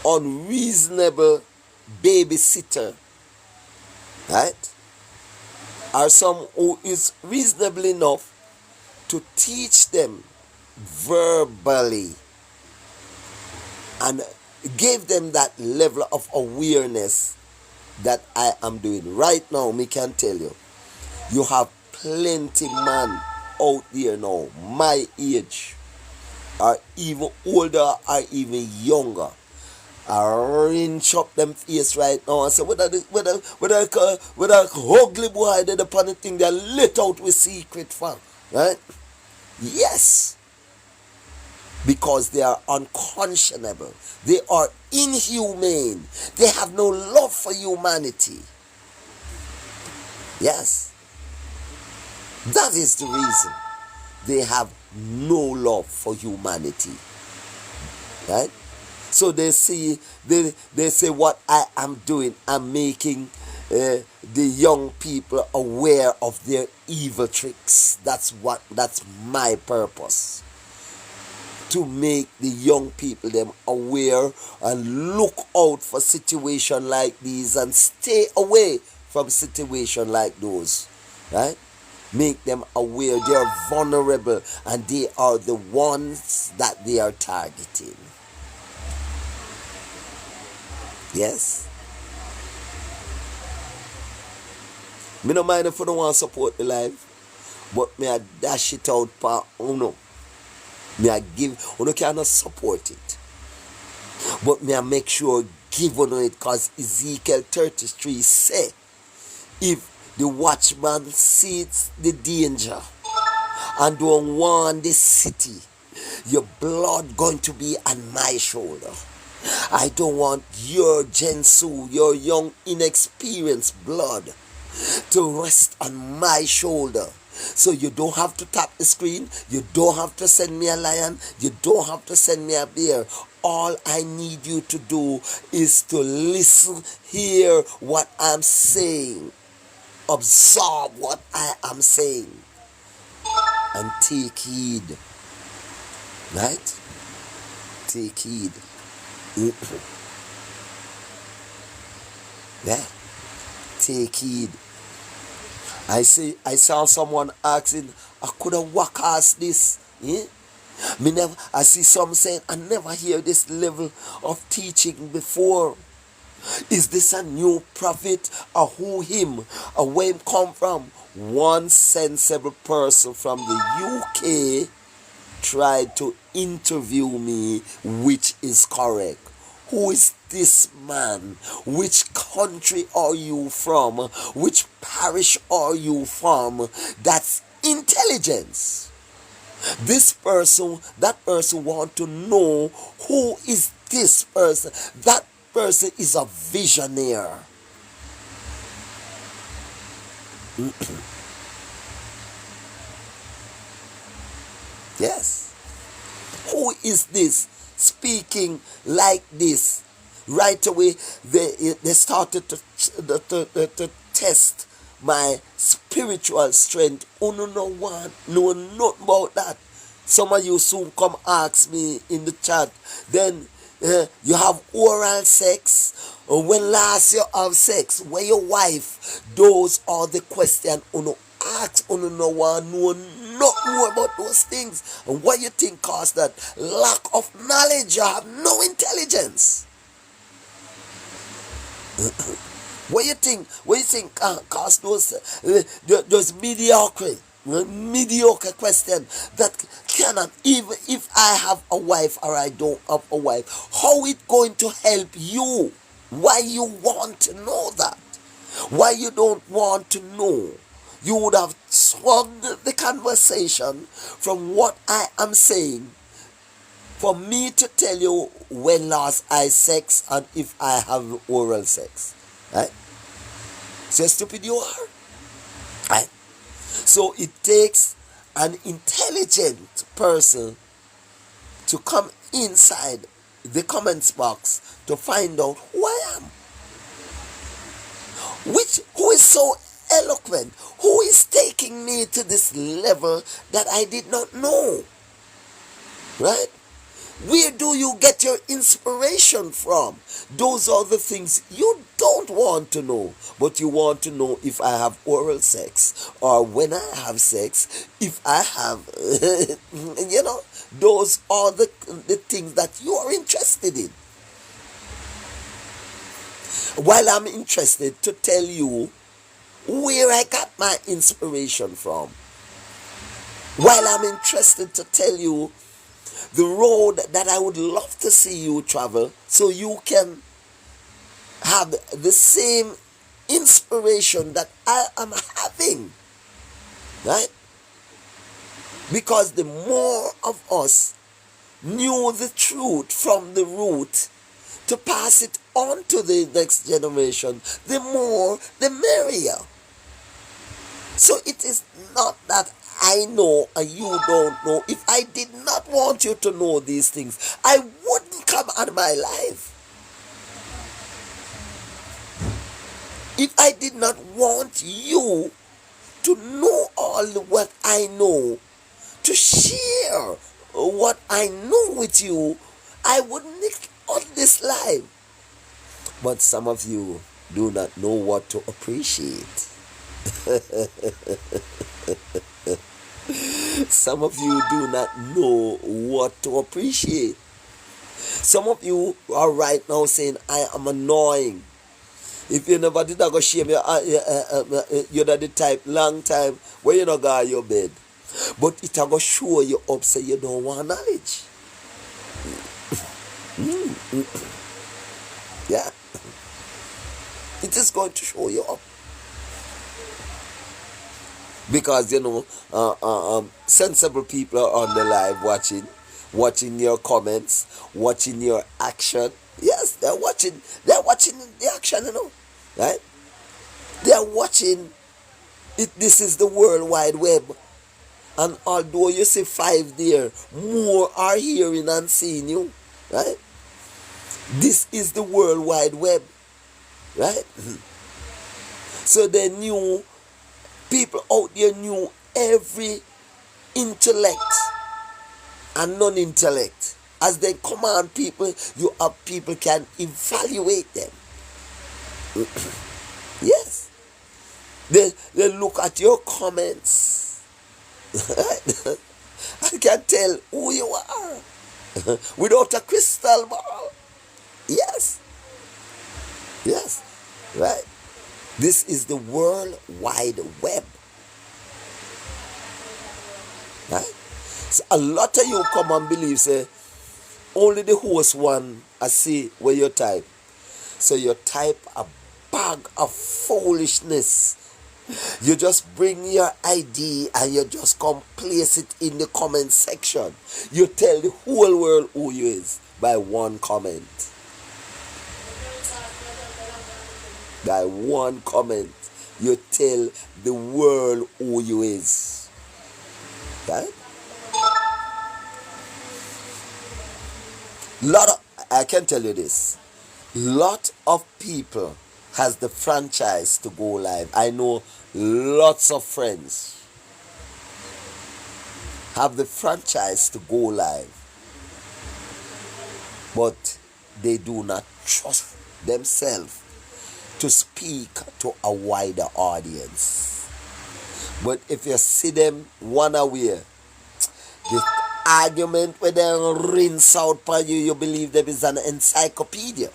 unreasonable babysitter, right? Or some who is reasonable enough to teach them verbally and give them that level of awareness that I am doing. Right now, me can tell you, you have plenty man out there now, my age, or even older, or even younger, I rinse up them face right now and say, whether ugly boy did upon the thing they let out with secret fun, right? Yes. Because they are unconscionable. They are inhumane. They have no love for humanity. Yes, that is the reason. They have no love for humanity. Right? So they say what I am doing, I'm making the young people aware of their evil tricks. That's my purpose, to make the young people them aware and look out for situation like these and stay away from situation like those. Right? Make them aware they are vulnerable and they are the ones that they are targeting. Yes. Me no mind if you don't want to support the life, but me I dash it out pa uno. Me I give uno cannot support it. But me I make sure give uno it, cause Ezekiel 33 say, if the watchman sees the danger and don't warn the city, your blood going to be on my shoulder. I don't want your Jensu, your young inexperienced blood, to rest on my shoulder. So you don't have to tap the screen, you don't have to send me a lion, you don't have to send me a bear. All I need you to do is to listen, hear what I'm saying, absorb what I am saying, and take heed. Right? Take heed. Yeah. Take heed. I saw someone asking, I could have walked past this. Yeah? I see some saying, I never hear this level of teaching before. Is this a new prophet, or who him, or where him come from? One sensible person from the UK tried to interview me, which is correct. Who is this man? Which country are you from? Which parish are you from? That's intelligence. That person want to know, who is this person? That person is a visionary. Yes. Who is this speaking like this? Right away, they started to test my spiritual strength. Oh, no one, no, not about that. Some of you soon come ask me in the chat, then you have oral sex? Or when last you have sex? Where your wife? Those are the questions. Uno ask, uno no one know not more about those things. And what you think cause that? Lack of knowledge. You have no intelligence. What you think cause those mediocre question that cannot, even if I have a wife or I don't have a wife, how it going to help you? Why you want to know that? Why you don't want to know? You would have swung the conversation from what I am saying for me to tell you when last I sex and if I have oral sex. Right? So stupid you are. Right? So it takes an intelligent person to come inside the comments box to find out who I am. Who is so eloquent? Who is taking me to this level that I did not know? Right? Where do you get your inspiration from? Those are the things you don't want to know, but you want to know if I have oral sex, or when I have sex, if I have, those are the things that you are interested in. While I'm interested to tell you where I got my inspiration from. While I'm interested to tell you the road that I would love to see you travel, so you can have the same inspiration that I am having. Right? Because the more of us knew the truth from the root to pass it on to the next generation, the more the merrier. So it is not that I know and you don't know. If I did not want you to know these things, I wouldn't come on my life. If I did not want you to know all what I know, to share what I know with you, I wouldn't make on this life. But some of you do not know what to appreciate. Some of you do not know what to appreciate. Some of you are right now saying, I am annoying. If you never did that, go shame you're the type long time where you not got your bed. But it will show you up so you don't want knowledge. Yeah. It is going to show you up. Because sensible people are on the live watching your comments, watching your action. Yes, they're watching the action, right? They're watching it. This is the World Wide Web. And although you see 5 there, more are hearing and seeing you, right? This is the World Wide Web, right? So they knew, people out there knew every intellect and non-intellect. As they command people, you have people can evaluate them. Yes. They look at your comments. I can tell who you are without a crystal ball. Yes. Yes. Right. This is the World Wide Web. Right? So a lot of you come and believe, say, only the host one I see where you type. So you type a bag of foolishness. You just bring your ID and you just come place it in the comment section. You tell the whole world who you is by one comment. By one comment, you tell the world who you is. Right? I can tell you this. Lot of people has the franchise to go live. I know lots of friends have the franchise to go live, but they do not trust themselves to speak to a wider audience. But if you see them one away, the argument where they rinse out for you, you believe there is an encyclopedia,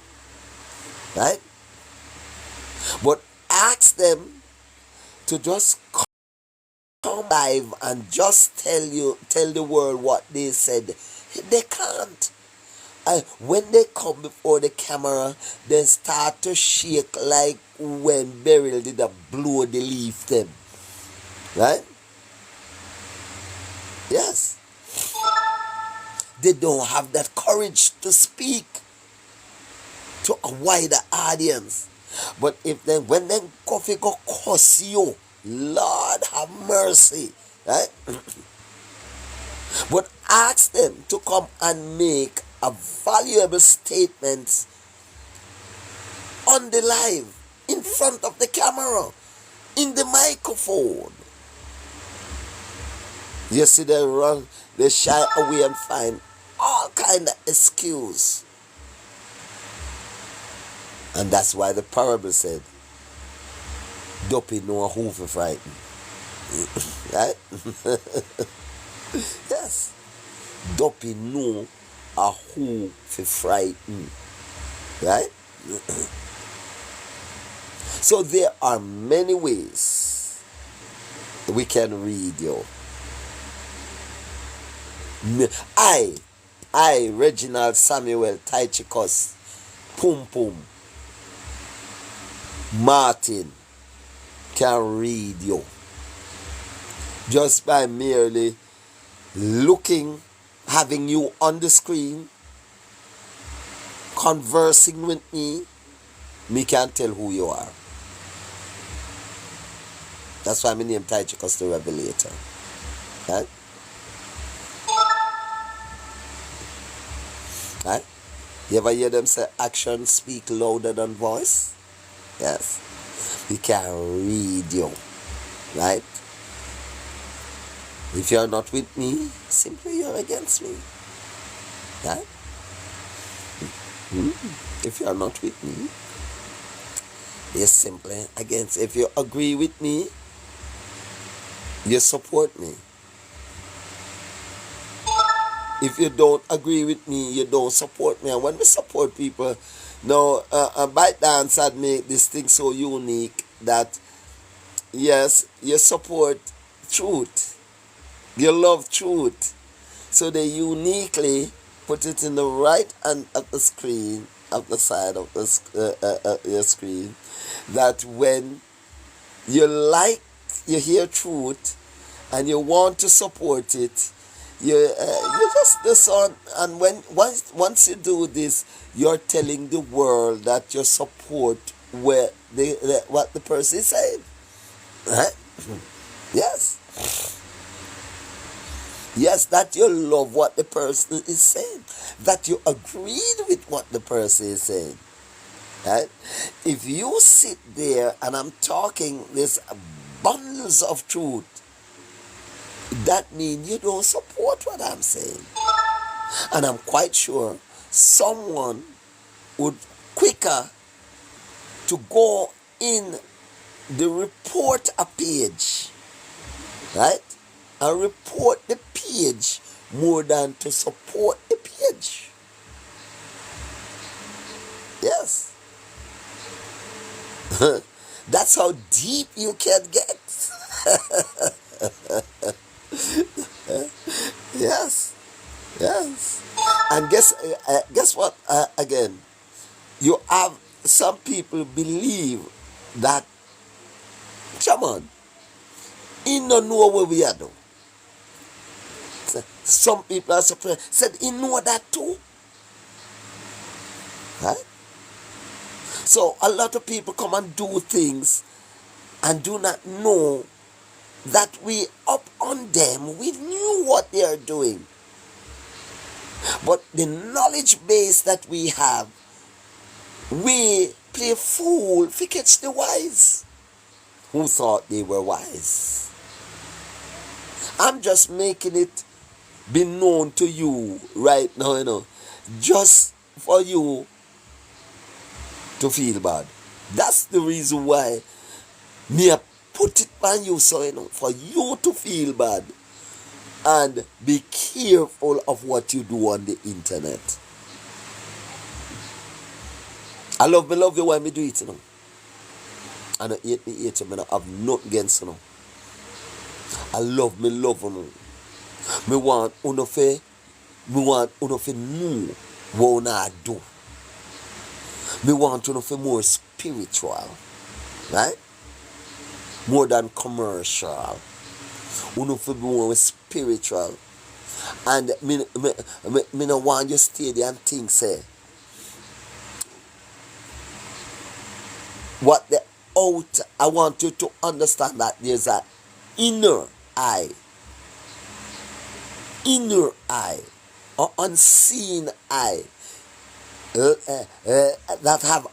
right? But ask them to just come live and just tell the world what they said. They can't. When they come before the camera, they start to shake like when Beryl did a blow the leaf them. Right? Yes. They don't have that courage to speak to a wider audience. But when them coffee go cuss you, Lord have mercy, right? But ask them to come and make a valuable statement on the live, in front of the camera, in the microphone. You see they run, they shy away and find all kind of excuse. And that's why the parable said, Dopey know who for frighten. Right? Yes. Dopey know a who for frighten. Right? So there are many ways we can read you. I, Reginald Samuel Taichikos, Pum Pum, Martin, can read you just by merely looking, having you on the screen, conversing with me can tell who you are. That's why my name Tychicus the Revelator. Right? Right? You ever hear them say action speak louder than voice? Yes. We can read you. Right? If you're not with me, simply you're against me. Right? If you're not with me, you're simply against. If you agree with me, you support me. If you don't agree with me, you don't support me. And when we support people, now, ByteDance had made this thing so unique that, yes, you support truth. You love truth. So they uniquely put it in the right hand of the screen, of the side of your screen, that when you hear truth and you want to support it, you just listen, and once you do this, you're telling the world that you support what the person is saying, right? Yes. Yes, that you love what the person is saying, that you agreed with what the person is saying, right? If you sit there and I'm talking this bundles of truth, that means you don't support what I'm saying. And I'm quite sure someone would quicker to go in the report a page, right? And report the page more than to support the page. Yes. That's how deep you can get. Yes. Yes. And guess what? Again, you have some people believe that, come on, he don't know what we are doing. Some people are surprised. Said he know that too. Right? So a lot of people come and do things and do not know that we up on them. We knew what they are doing. But the knowledge base that we have, we play fool to catch the wise who thought they were wise. I'm just making it be known to you right now, just for you to feel bad. That's the reason why me put it on you, so for you to feel bad and be careful of what you do on the internet. I love you when me do it, I don't hate me, I don't have nothing against I love you. Me want uno fe know what una do. Me want uno fe more spiritual, right? More than commercial. Uno fe more spiritual. And me no want you stay there and think, say, what the out, I want you to understand that there's an inner eye, or unseen eye, that have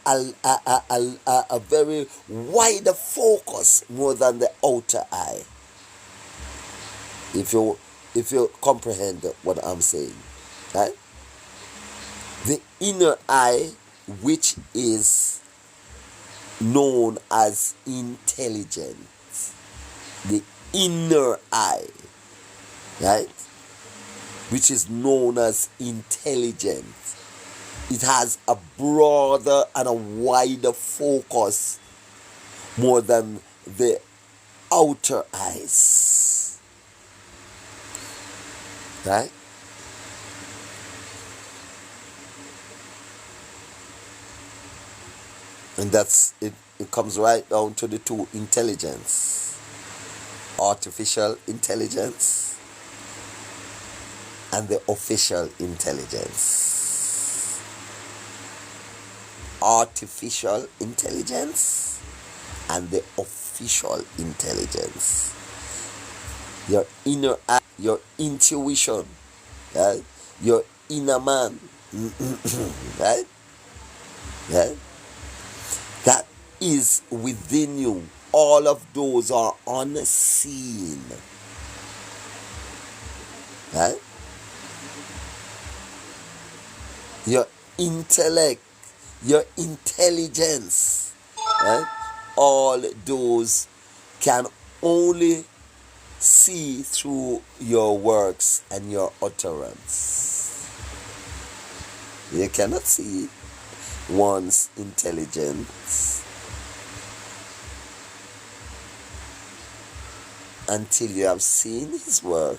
a very wider focus more than the outer eye. If you comprehend what I'm saying, right? The inner eye, which is known as intelligence, the inner eye, right? Which is known as intelligence. It has a broader and a wider focus more than the outer eyes, right? And that's it. It comes right down to the two intelligence: artificial intelligence and the official intelligence. Artificial intelligence and the official artificial intelligence. Your inner eye, your intuition, right? Your inner man, right? Right? That is within you. All of those are unseen, right? Your intellect, your intelligence, right? All those can only see through your works and your utterance. You cannot see one's intelligence until you have seen his work,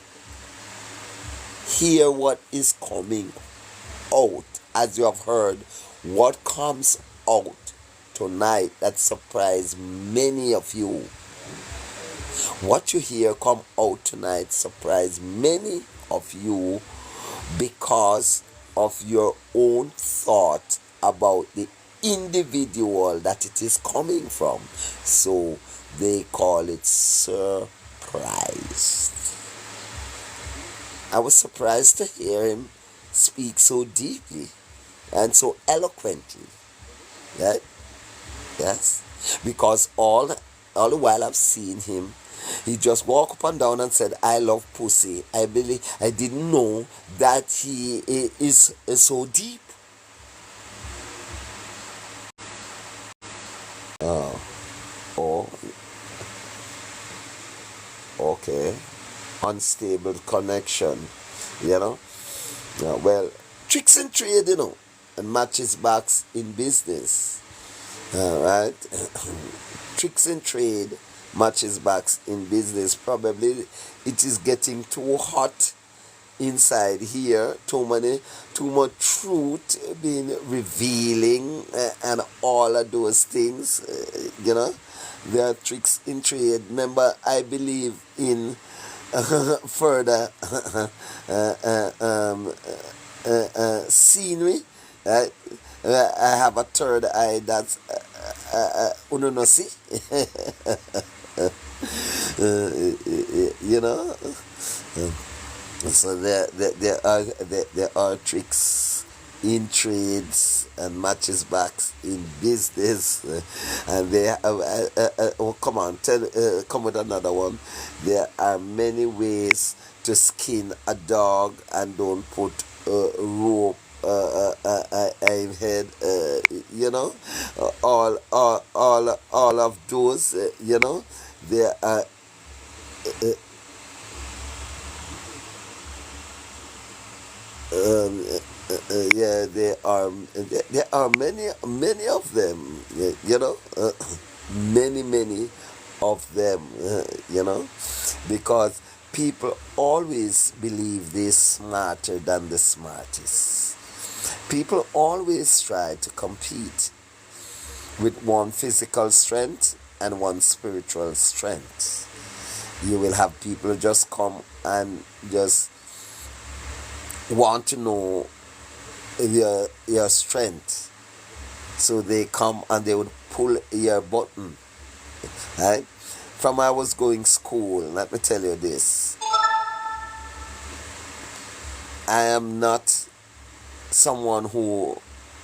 hear what is coming out. As you have heard, what comes out tonight that surprised many of you. What you hear come out tonight surprised many of you because of your own thought about the individual that it is coming from. So they call it surprise. I was surprised to hear him speak so deeply and so eloquently. Right? Yes? Because all the while I've seen him, he just walked up and down and said, I love pussy. I didn't know that he is so deep. Oh, okay. Unstable connection, you know. Well, tricks in trade, and matches backs in business. All right. Tricks in trade, matches backs in business. Probably it is getting too hot inside here. Too much truth being revealing, and all of those things. There are tricks in trade. Remember, I believe in further scenery. I have a third eye that's unonosi. So there are tricks in trades and matches backs in business, and they come on, come with another one. There are many ways to skin a dog and don't put rope in head. All of those. There are. Yeah, there are many of them, many of them, because people always believe they're smarter than the smartest. People always try to compete with one physical strength and one spiritual strength. You will have people just come and just want to know your strength, so they come and they would pull your button, right? From I was going school, let me tell you this, I am not someone who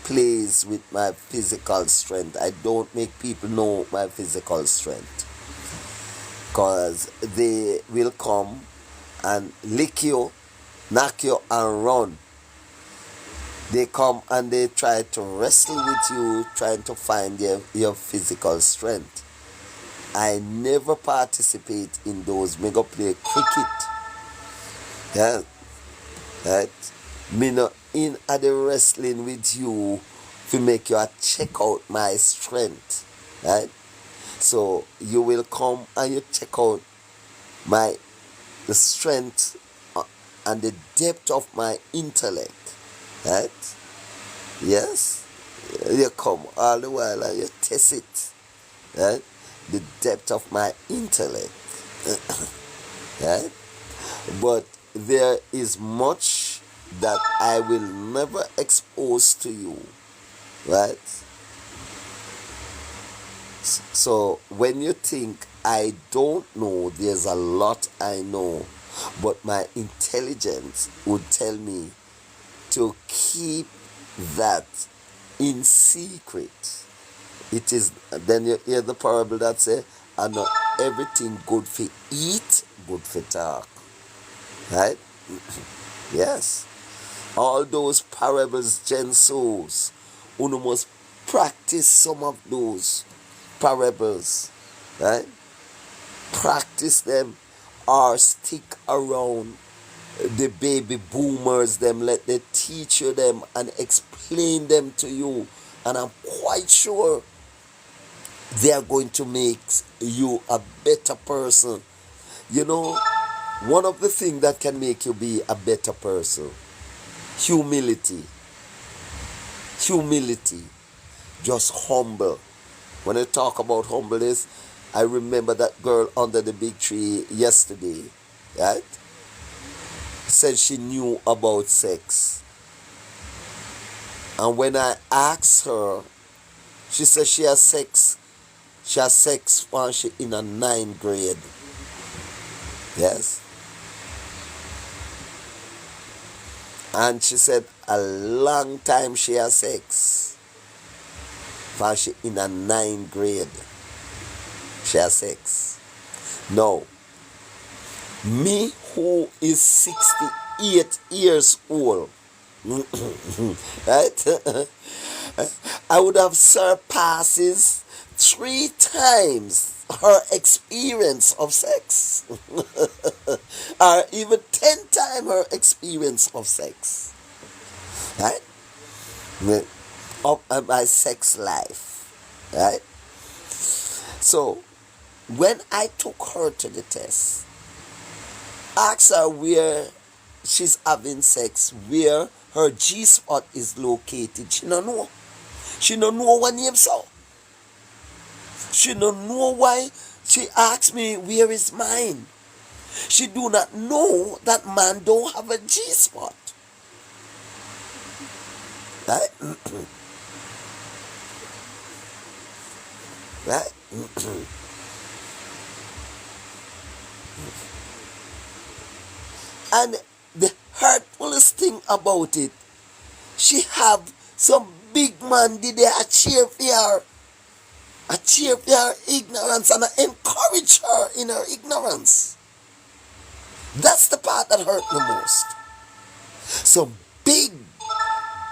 plays with my physical strength. I don't make people know my physical strength, because they will come and lick you, knock you and run. They come and they try to wrestle with you, trying to find your physical strength. I never participate in those. Me go play cricket. Yeah. Right? Me not in at the wrestling with you to make you check out my strength. Right? So you will come and you check out the strength and the depth of my intellect. Right? Yes? You come all the while and you test it. Right? The depth of my intellect. Right? But there is much that I will never expose to you. Right? So when you think I don't know, there's a lot I know, but my intelligence would tell me to keep that in secret. It is then you hear the parable that say, "And not everything good for eat, good for talk." Right? Yes. All those parables, gensos, you must practice some of those parables, right? Practice them or stick around the baby boomers, them let they teach you them and explain them to you, and I'm quite sure they are going to make you a better person. You know, one of the things that can make you be a better person, humility. Humility. Just humble. When I talk about humbleness, I remember that girl under the big tree yesterday, right? Said she knew about sex. And when I asked her, she said she has sex. She has sex when she in a 9th grade. Yes. And she said a long time she has sex. When she in a 9th grade. She has sex. Now, me who is 68 years old, right? I would have surpasses 3 times her experience of sex. Or even 10 times her experience of sex. Right? Of my sex life. Right? So, when I took her to the test, asked her where she's having sex, where her G-spot is located, she don't know. She don't know what name so. She don't know why she asked me where is mine. She do not know that man don't have a G-spot. Right? Right? And the hurtfulest thing about it, she have some big man did they a cheer for her. A cheer for her ignorance and I encourage her in her ignorance. That's the part that hurt the most. Some big,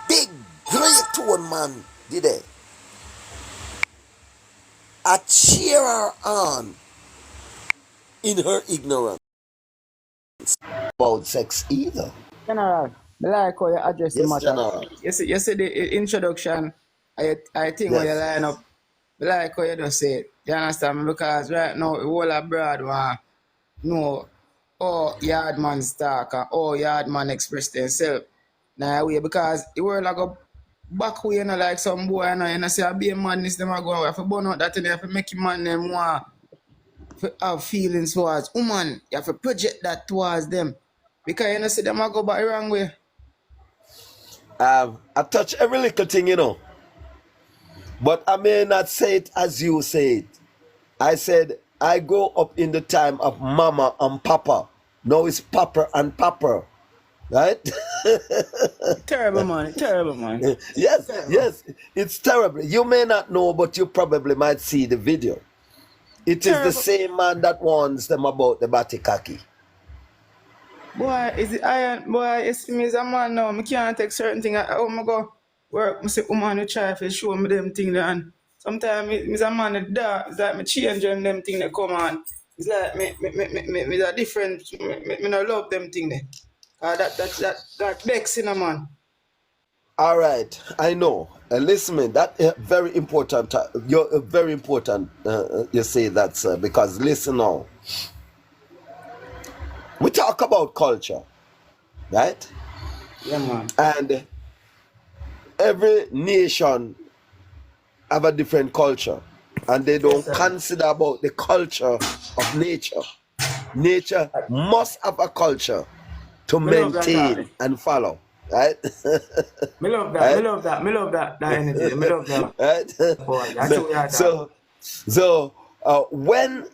great tone man did they. A cheer her on in her ignorance about sex either. General, I like how you address the Yes, matter. General. You see the introduction, I think when you Yes. line up, I like how you just say it. You understand me? Because right now, the whole abroad want know how Yardman talk and how Yardman express themselves. Now, way because the world like a back way, you know, like some boy, you know, say, I be a madness, them are going, if you burn out that, you have to make your man them want to have feelings towards woman. You have to project that towards them. Because you know, see them I go back the wrong way. I touch every little thing, but I may not say it as you say it. I said, I grow up in the time of mama and papa. Now it's papa and papa. Right? Terrible man, terrible man. Yes, Terrible. yes. It's terrible. You may not know, but you probably might see the video. It is the Terrible. same man that warns them about the batikaki. Boy, is it iron? Boy, you see me as a man now. I can't take certain things. Oh my God, work. I say, woman, you try to show me them things. And sometimes me as a man, it's like me change them things that come on. It's like me a different. Me not love them things. That vexing a man. All right, I know. Listen, man, that very important. You're very important. You say that, sir, because listen now. We talk about culture, right? Yeah, man. And every nation have a different culture, and they Yes, don't sir. consider about the culture of nature. Nature must have a culture to Me love that maintain talking. and follow, right? Me love that. Me Right? love that. Me love that energy. Me love that. Right? Boy, that's what we are talking. so So when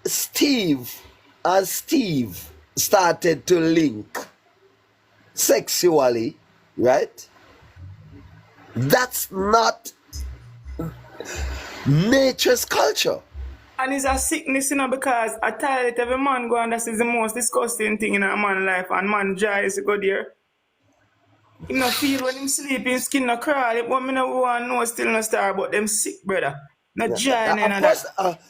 Steve and Steve started to link sexually, right? That's not nature's culture. And it's a sickness, because I tell it every man go and that is the most disgusting thing in a man's life, and man dries to go there. Him no feel when him sleep, him skin no crawl. But me no want know still no star about them sick, brother. No dry none Of of course,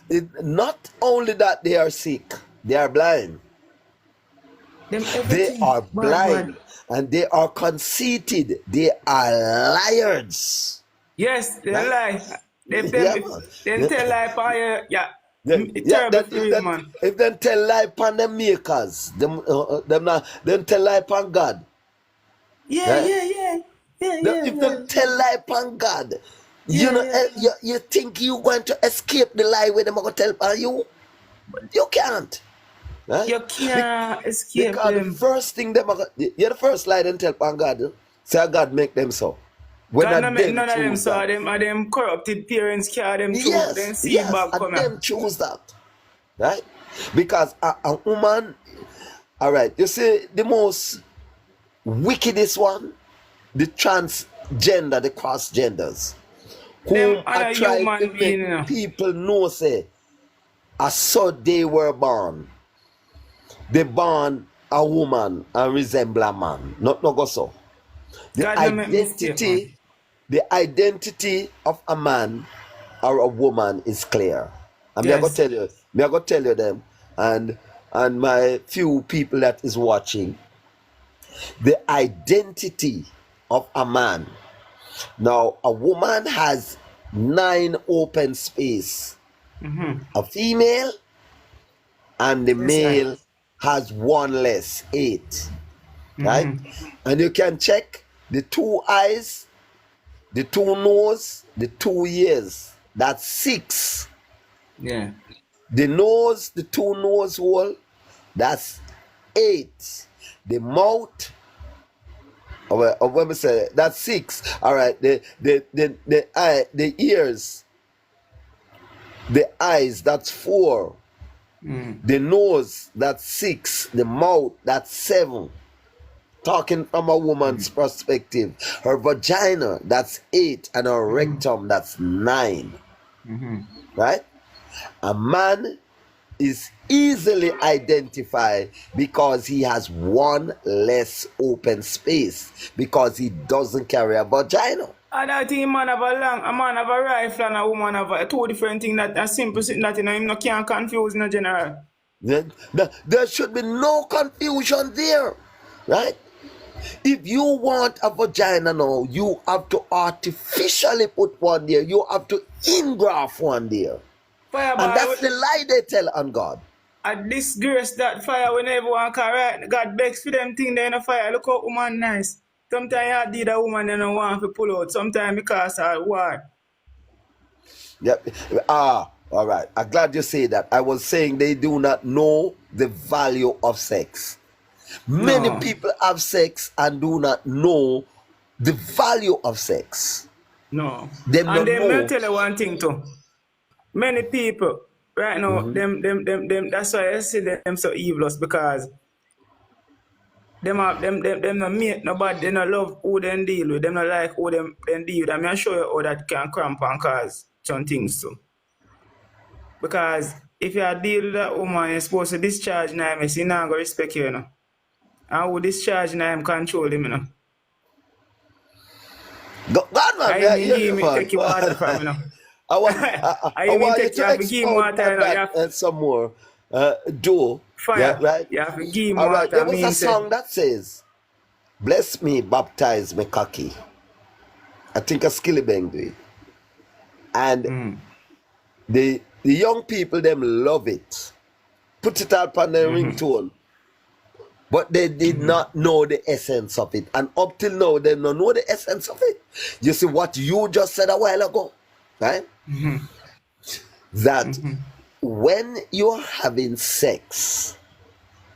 that. not only that they are sick, they are blind. Them They everything. are Bad, blind bad. and they are conceited. They are liars. Yes, they Right? lie. Yeah, man. Them tell lie for you. Yeah. It's Yeah, terrible for you, man. if them tell lie upon the makers, them tell lie upon God. Yeah, Right? yeah, yeah. Yeah, yeah, If yeah. them tell lie upon God, Yeah, yeah, yeah. you think you going to escape the lie where them are going to tell upon you? But you can't. Right? You can't escape Because the them. first thing them are, you're the first lie them tell upon God. Say God make them so. When God a no make them none of them choose saw that. them corrupted parents care them choose them Yes, seed bag and come them here. choose that. Right? Because a woman, all right, you see the most wickedest one, the transgender, the cross genders, Them whom are I a try to human being, make people know say, as so they were born. They born a woman and resemble a man. Not no go so. God no make mistake, man. The identity of a man or a woman is clear. And Yes. me I go tell you them and my few people that is watching. The identity of a man. Now a woman has 9 open space. A female and the Yes, male has 1 less, 8. Right? And you can check the 2 eyes, the 2 nose, the 2 ears. That's 6. Yeah. The nose, the 2 nose hole, that's 8. The mouth, or when we say that's 6. All right. The eye, the ears, the eyes, that's 4. The nose, that's 6. The mouth, that's 7. Talking from a woman's perspective, her vagina, that's 8, and her rectum, that's 9. Right? A man is easily identified because he has 1 less open space, because he doesn't carry a vagina. And I think a man have a rifle and a woman have a 2 different things, that a simple thing that him no can't confuse in a general. There should be no confusion there. Right? If you want a vagina now, you have to artificially put one there. You have to engraft one there. Fire And that's boy, the lie they tell on God. I disgrace that fire when everyone can write. God begs for them thing there in the fire. Look how woman nice. Sometimes I did a woman they don't want to pull out. Sometimes because of war. Yep. All right. I'm glad you say that. I was saying they do not know the value of sex. Many No. people have sex and do not know the value of sex. No. Them And don't then know. I'll tell you one thing too. Many people right now, them that's why I see them so evil, because them no mate nobody, they no love who them deal with, them no like who them deal with. I mean, I show you how that can cramp and cause some things too. Because if you deal with that woman, you're supposed to discharge now, you're not gonna respect you, And who discharge now, control him, God, man, I yeah, even yeah, give me man. take your water from me now. I want I I even want you take you to have to give him expound water, on that you and some more. Joe. fire. Yeah, right? You have to give him All right. water. There was a mean say, song that says, "Bless me, baptize me, cocky." I think a Skillibeng do it. And the young people, them love it. Put it up on the ringtone. But they did not know the essence of it. And up till now, they don't know the essence of it. You see what you just said a while ago, right? That when you're having sex,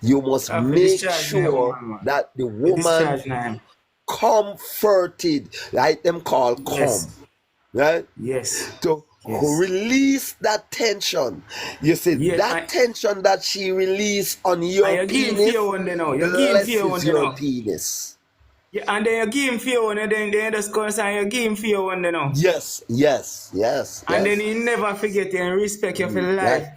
you must have to make discharge the sure woman, man. that the You woman discharge now. comforted, right? Them called Yes. come, right? Yes. To Yes. release that tension. You see, Yeah, that tension that she released on your and you give him penis fear one day now. You give him fear one blesses day your now. penis. Yeah, and then you give him fear one, and then they just come and you give him fear one day now. Yes, yes, yes, And then yes. he never forget you and respect you for life.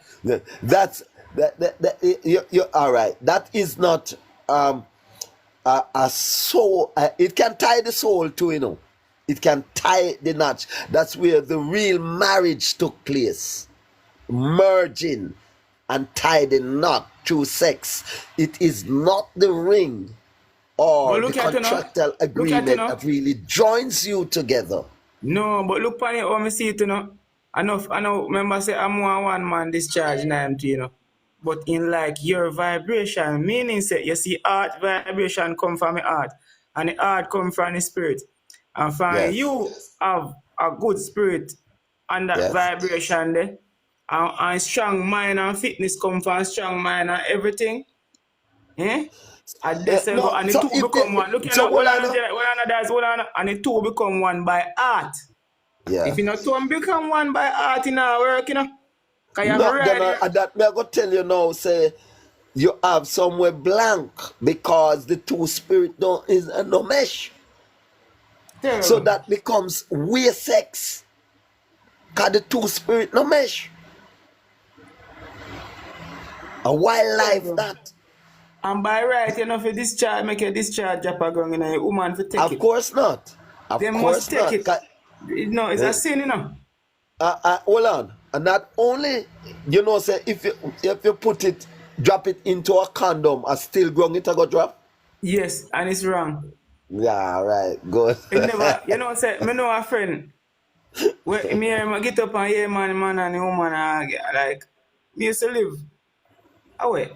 That's you all right. That is not a soul. It can tie the soul to, you know. It can tie the knot. That's where the real marriage took place. Merging and tie the knot through sex. It is not the ring But or the look at you now. contractual Look at you agreement now. that really joins you together. No, but look on it how me see it, you know. I know, remember say I'm one man discharge in IMT, you know. But in like your vibration, meaning say you see art vibration come from the art, and the art come from the spirit. And from Yes, you have a good spirit and that yes. vibration there. And strong mind and fitness come from strong mind and everything. Eh? And they say go No, and the so two if become they, one. Look you so know, hold on now. hold on, and the two become one by art. Yeah. If you not two become one by art in our work, you know. Cause you have to No, then ride it. that me I go tell you now, say you have somewhere blank because the two spirit don't is no mesh. So Terrible. that becomes weird sex. Cause the two spirit no mesh. A wildlife Terrible. that. And by right, you know, for discharge, make a discharge job going in a woman to take Of it. course not. Of They must course take not. it. No, it's a sin, you know. Hold on. And not only, you know, say if you put it, drop it into a condom, and still growing it a go drop. Yes, and it's wrong. Yeah, right. Good. It never, you know, say, me know a friend. Where me hear him get up and hear man and the woman argue. Like, me used to live away.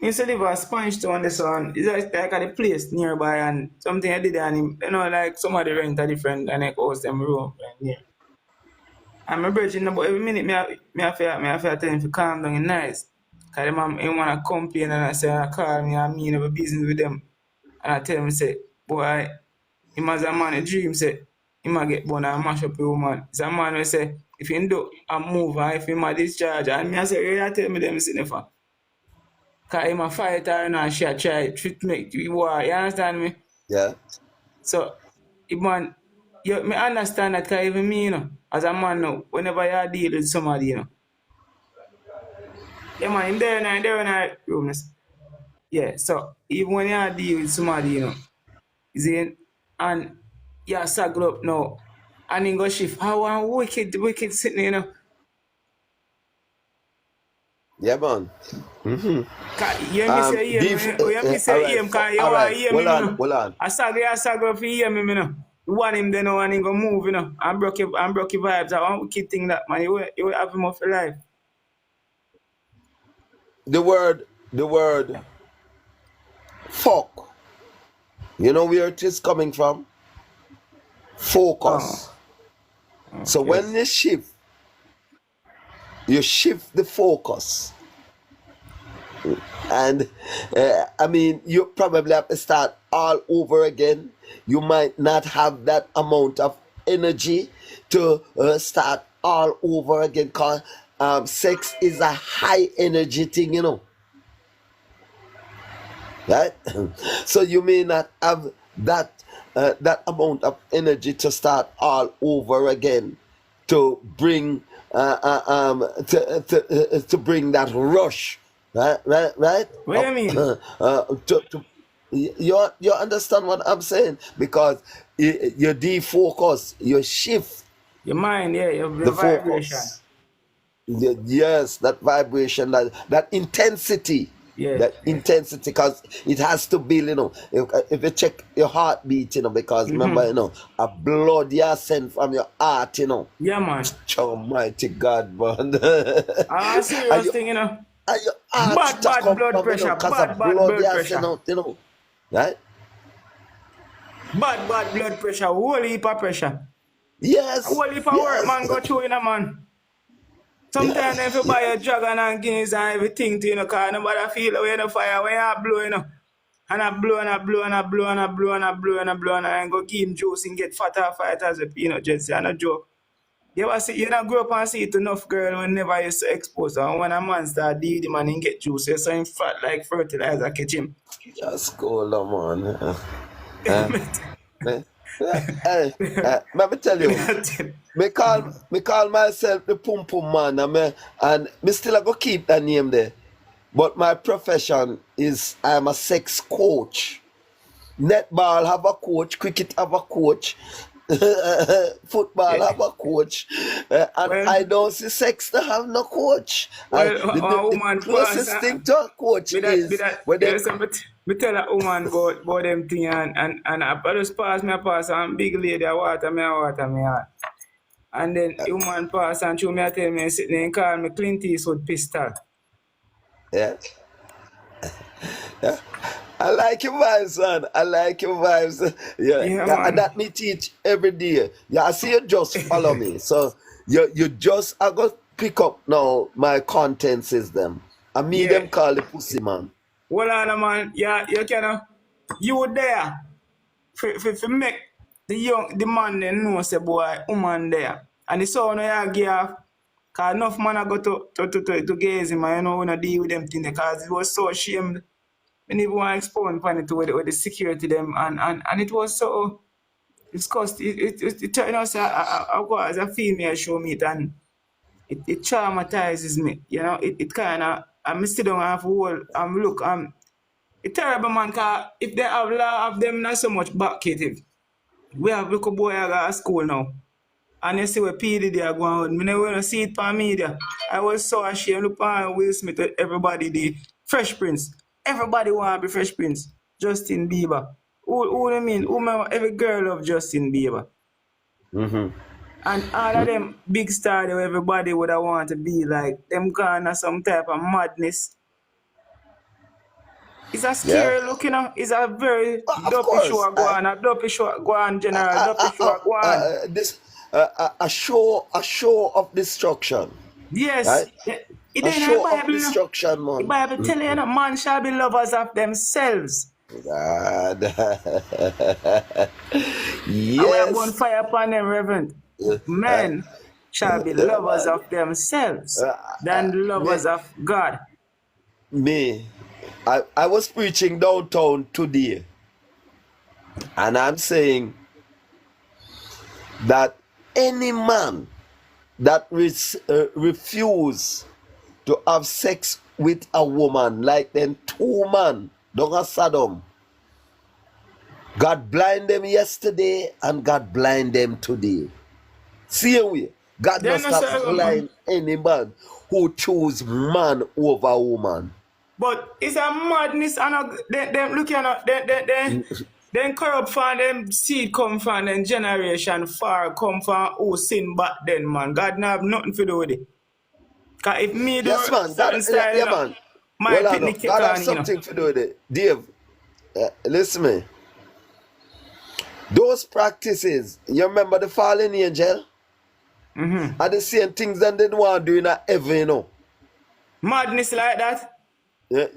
Me used to live at Sponge Town, the sun. It's like at the place nearby and something I did and him, you know, like somebody rent a different and like house them room. Yeah. And my brother, you know, but every minute me have to tell him to calm down and nice. Cause him wanna complain and I say I call me and me have a business with them. And I tell him say, boy, him as a man a dream say, he might get born and mash up the woman. It's a man who say, if he do a move and if he might discharge, and me I say, yeah, tell me them sitting for. Cause him a fighter and she a try to make you war, you understand me? Yeah. So, if man, me understand that cause even me, you know, as a man now, whenever you deal with somebody, you know, yeah man, him there in a room. Yeah, so even when you deal with somebody, you know, is in and you sag up now and he go shift. How one wicked sitting, you know. Yeah, man. You me say hear me, you me All say right. hear him cause you All want right. to hear me, Hold you on. know. Hold on. I sag up for hear me, you know. You want him there now and he go move, you know, and broke your vibes. I want wicked thing that man, you will have him off your life. The word fuck. You know where it is coming from? Focus. So Okay. when you shift the focus. And I mean, you probably have to start all over again. You might not have that amount of energy to start all over again because sex is a high energy thing, you know. Right? So you may not have that amount of energy to start all over again to bring to bring that rush, right? What do you mean? You understand what I'm saying? Because you defocus, you shift Your mind, yeah, your the vibration. focus. Yes, that vibration, that intensity. Yeah. That intensity, because it has to be, you know, if you check your heartbeat, you know, because remember, you know, a blood you sent from your heart, you know. Yeah, man. Almighty God, man. A serious thing, you know. And your heart Bad come blood from, you pressure. know, because Bad of blood you blood send pressure. out, you know. Right? Bad blood pressure. Whole heap of pressure. Yes. Whole heap of work, man, go through, you know, man. Sometimes if you buy a dragon and guineas and everything, you know, because nobody feel the way the fire when you blow, you know. And I blow and I blow and I blow and I blow and I blow and I blow and I go give him juice and get fatter fighters with peanut jets. And a joke. You ever see, you don't grow up and see it enough girl when never used to expose. And when a man start deal the man and get juice, you saw him fat like fertilizer catch him. Just cool, man. Me- Hey, let me tell you, me call myself the Pum Pum Man, and me still a go keep that name there. But my profession is I'm a sex coach. Netball have a coach, cricket have a coach, football have a coach, and Well, I don't see sex to have no coach. well, The a woman closest pass. thing to a coach is when Yeah, them. so me tell a woman about them thing and I just pass me a pass and big lady a water me heart. And then the woman pass and show me a tell me sitting and call me Clint Eastwood pistol. Yeah. I like your vibes, son. I like your vibes. Yeah, Yeah, yeah, and man. that me teach every day. Yeah, I see you just follow me. So you just I got pick up now my contents is them. I me Yeah. them call the pussy man. Hold on, man. Yeah, you can. You were there for make the man then know say boy, woman there. And the son you give. Cause enough man I go to gaze him and you know when I deal with them things because it was so ashamed. When even want to expound upon it with the security them and it was so disgusting. It turned out say I go as a female show me it and it traumatizes me. You know, it kinda I sit down and have a whole look it's terrible man cause if they have law of them not so much back it. We have little boy I got at school now. And you see what P. Diddy are going on. Me never want to see it on media. I was so ashamed. Look on Will Smith, everybody the Fresh Prince. Everybody want to be Fresh Prince. Justin Bieber. Who I mean? Every girl love Justin Bieber. Mm-hmm. And all of them big stars, everybody would have want to be like them gone or some type of madness. It's a Yeah. scary look, you know. It's a very Of dopey show course. go on. A dopey show go on, general. Dopey show go on. This a show of destruction, Yes. right? It A ain't in the show of Bible, you know. destruction, The man. Bible tell you, man shall be lovers of themselves. God. And we are going Yes. fire upon them, Reverend. Men shall be Yeah, lovers man. of themselves than Me, lovers of God. me. I was preaching downtown today, and I'm saying that any man that refuse to have sex with a woman like them two man, don't have Sodom. God blind them yesterday and God blind them today. Same way, God Then must I have say, blind any man who choose man over woman. but it's a madness. And them look, you know, then corrupt from them seed come from them generation far come from who sin back then, man. God not have nothing to do with it. Because if me do Yes, man. certain style, you Yeah, know, man. my Well, I know. picnic kick God have on, you know. something to do with it. Dave, listen me. Those practices, you remember the fallen angel? Mm-hmm. Are the same things that they want to do in heaven, you know? Madness like that.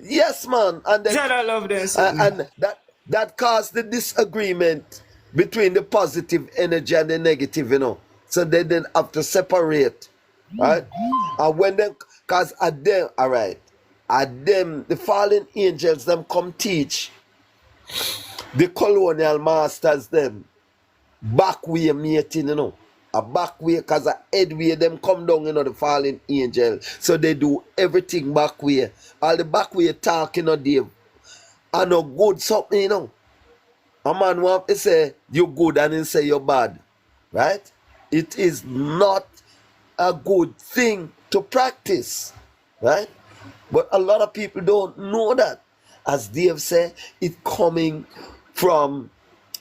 Yes, man. And then, Jada love them something. and that caused the disagreement between the positive energy and the negative, you know. So they didn't have to separate, right? And when them, cause at them, all right, at them, the fallen angels them come teach the colonial masters them back way mating, you know. A back way, cause a head way them come down, you know, the fallen angel. So they do everything back way. All the back way talking, you know, Dave. I know good something, you know. A man want to say you good and he say you're bad. Right? It is not a good thing to practice. Right? But a lot of people don't know that. As Dave said, it coming from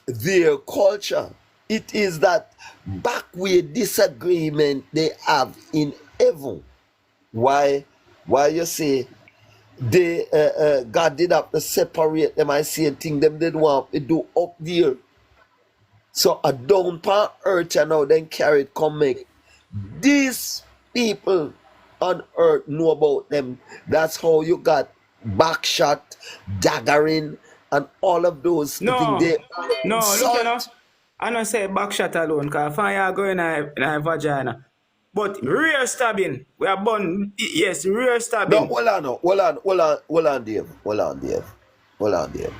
their culture. It is that backway disagreement they have in heaven. Why you say they God did have to separate them? I see a thing them did want to do up there. So a down pan earth and now then carry it come make these people on earth know about them. That's how you got backshot, daggering, and all of those No, things. They no, look, you know, insult. I don't say back shot alone, because if I go in a vagina, But rear stabbing, we are born, yes, rear No, stabbing. hold on, no. Hold on, Dave. Hold on, Dave.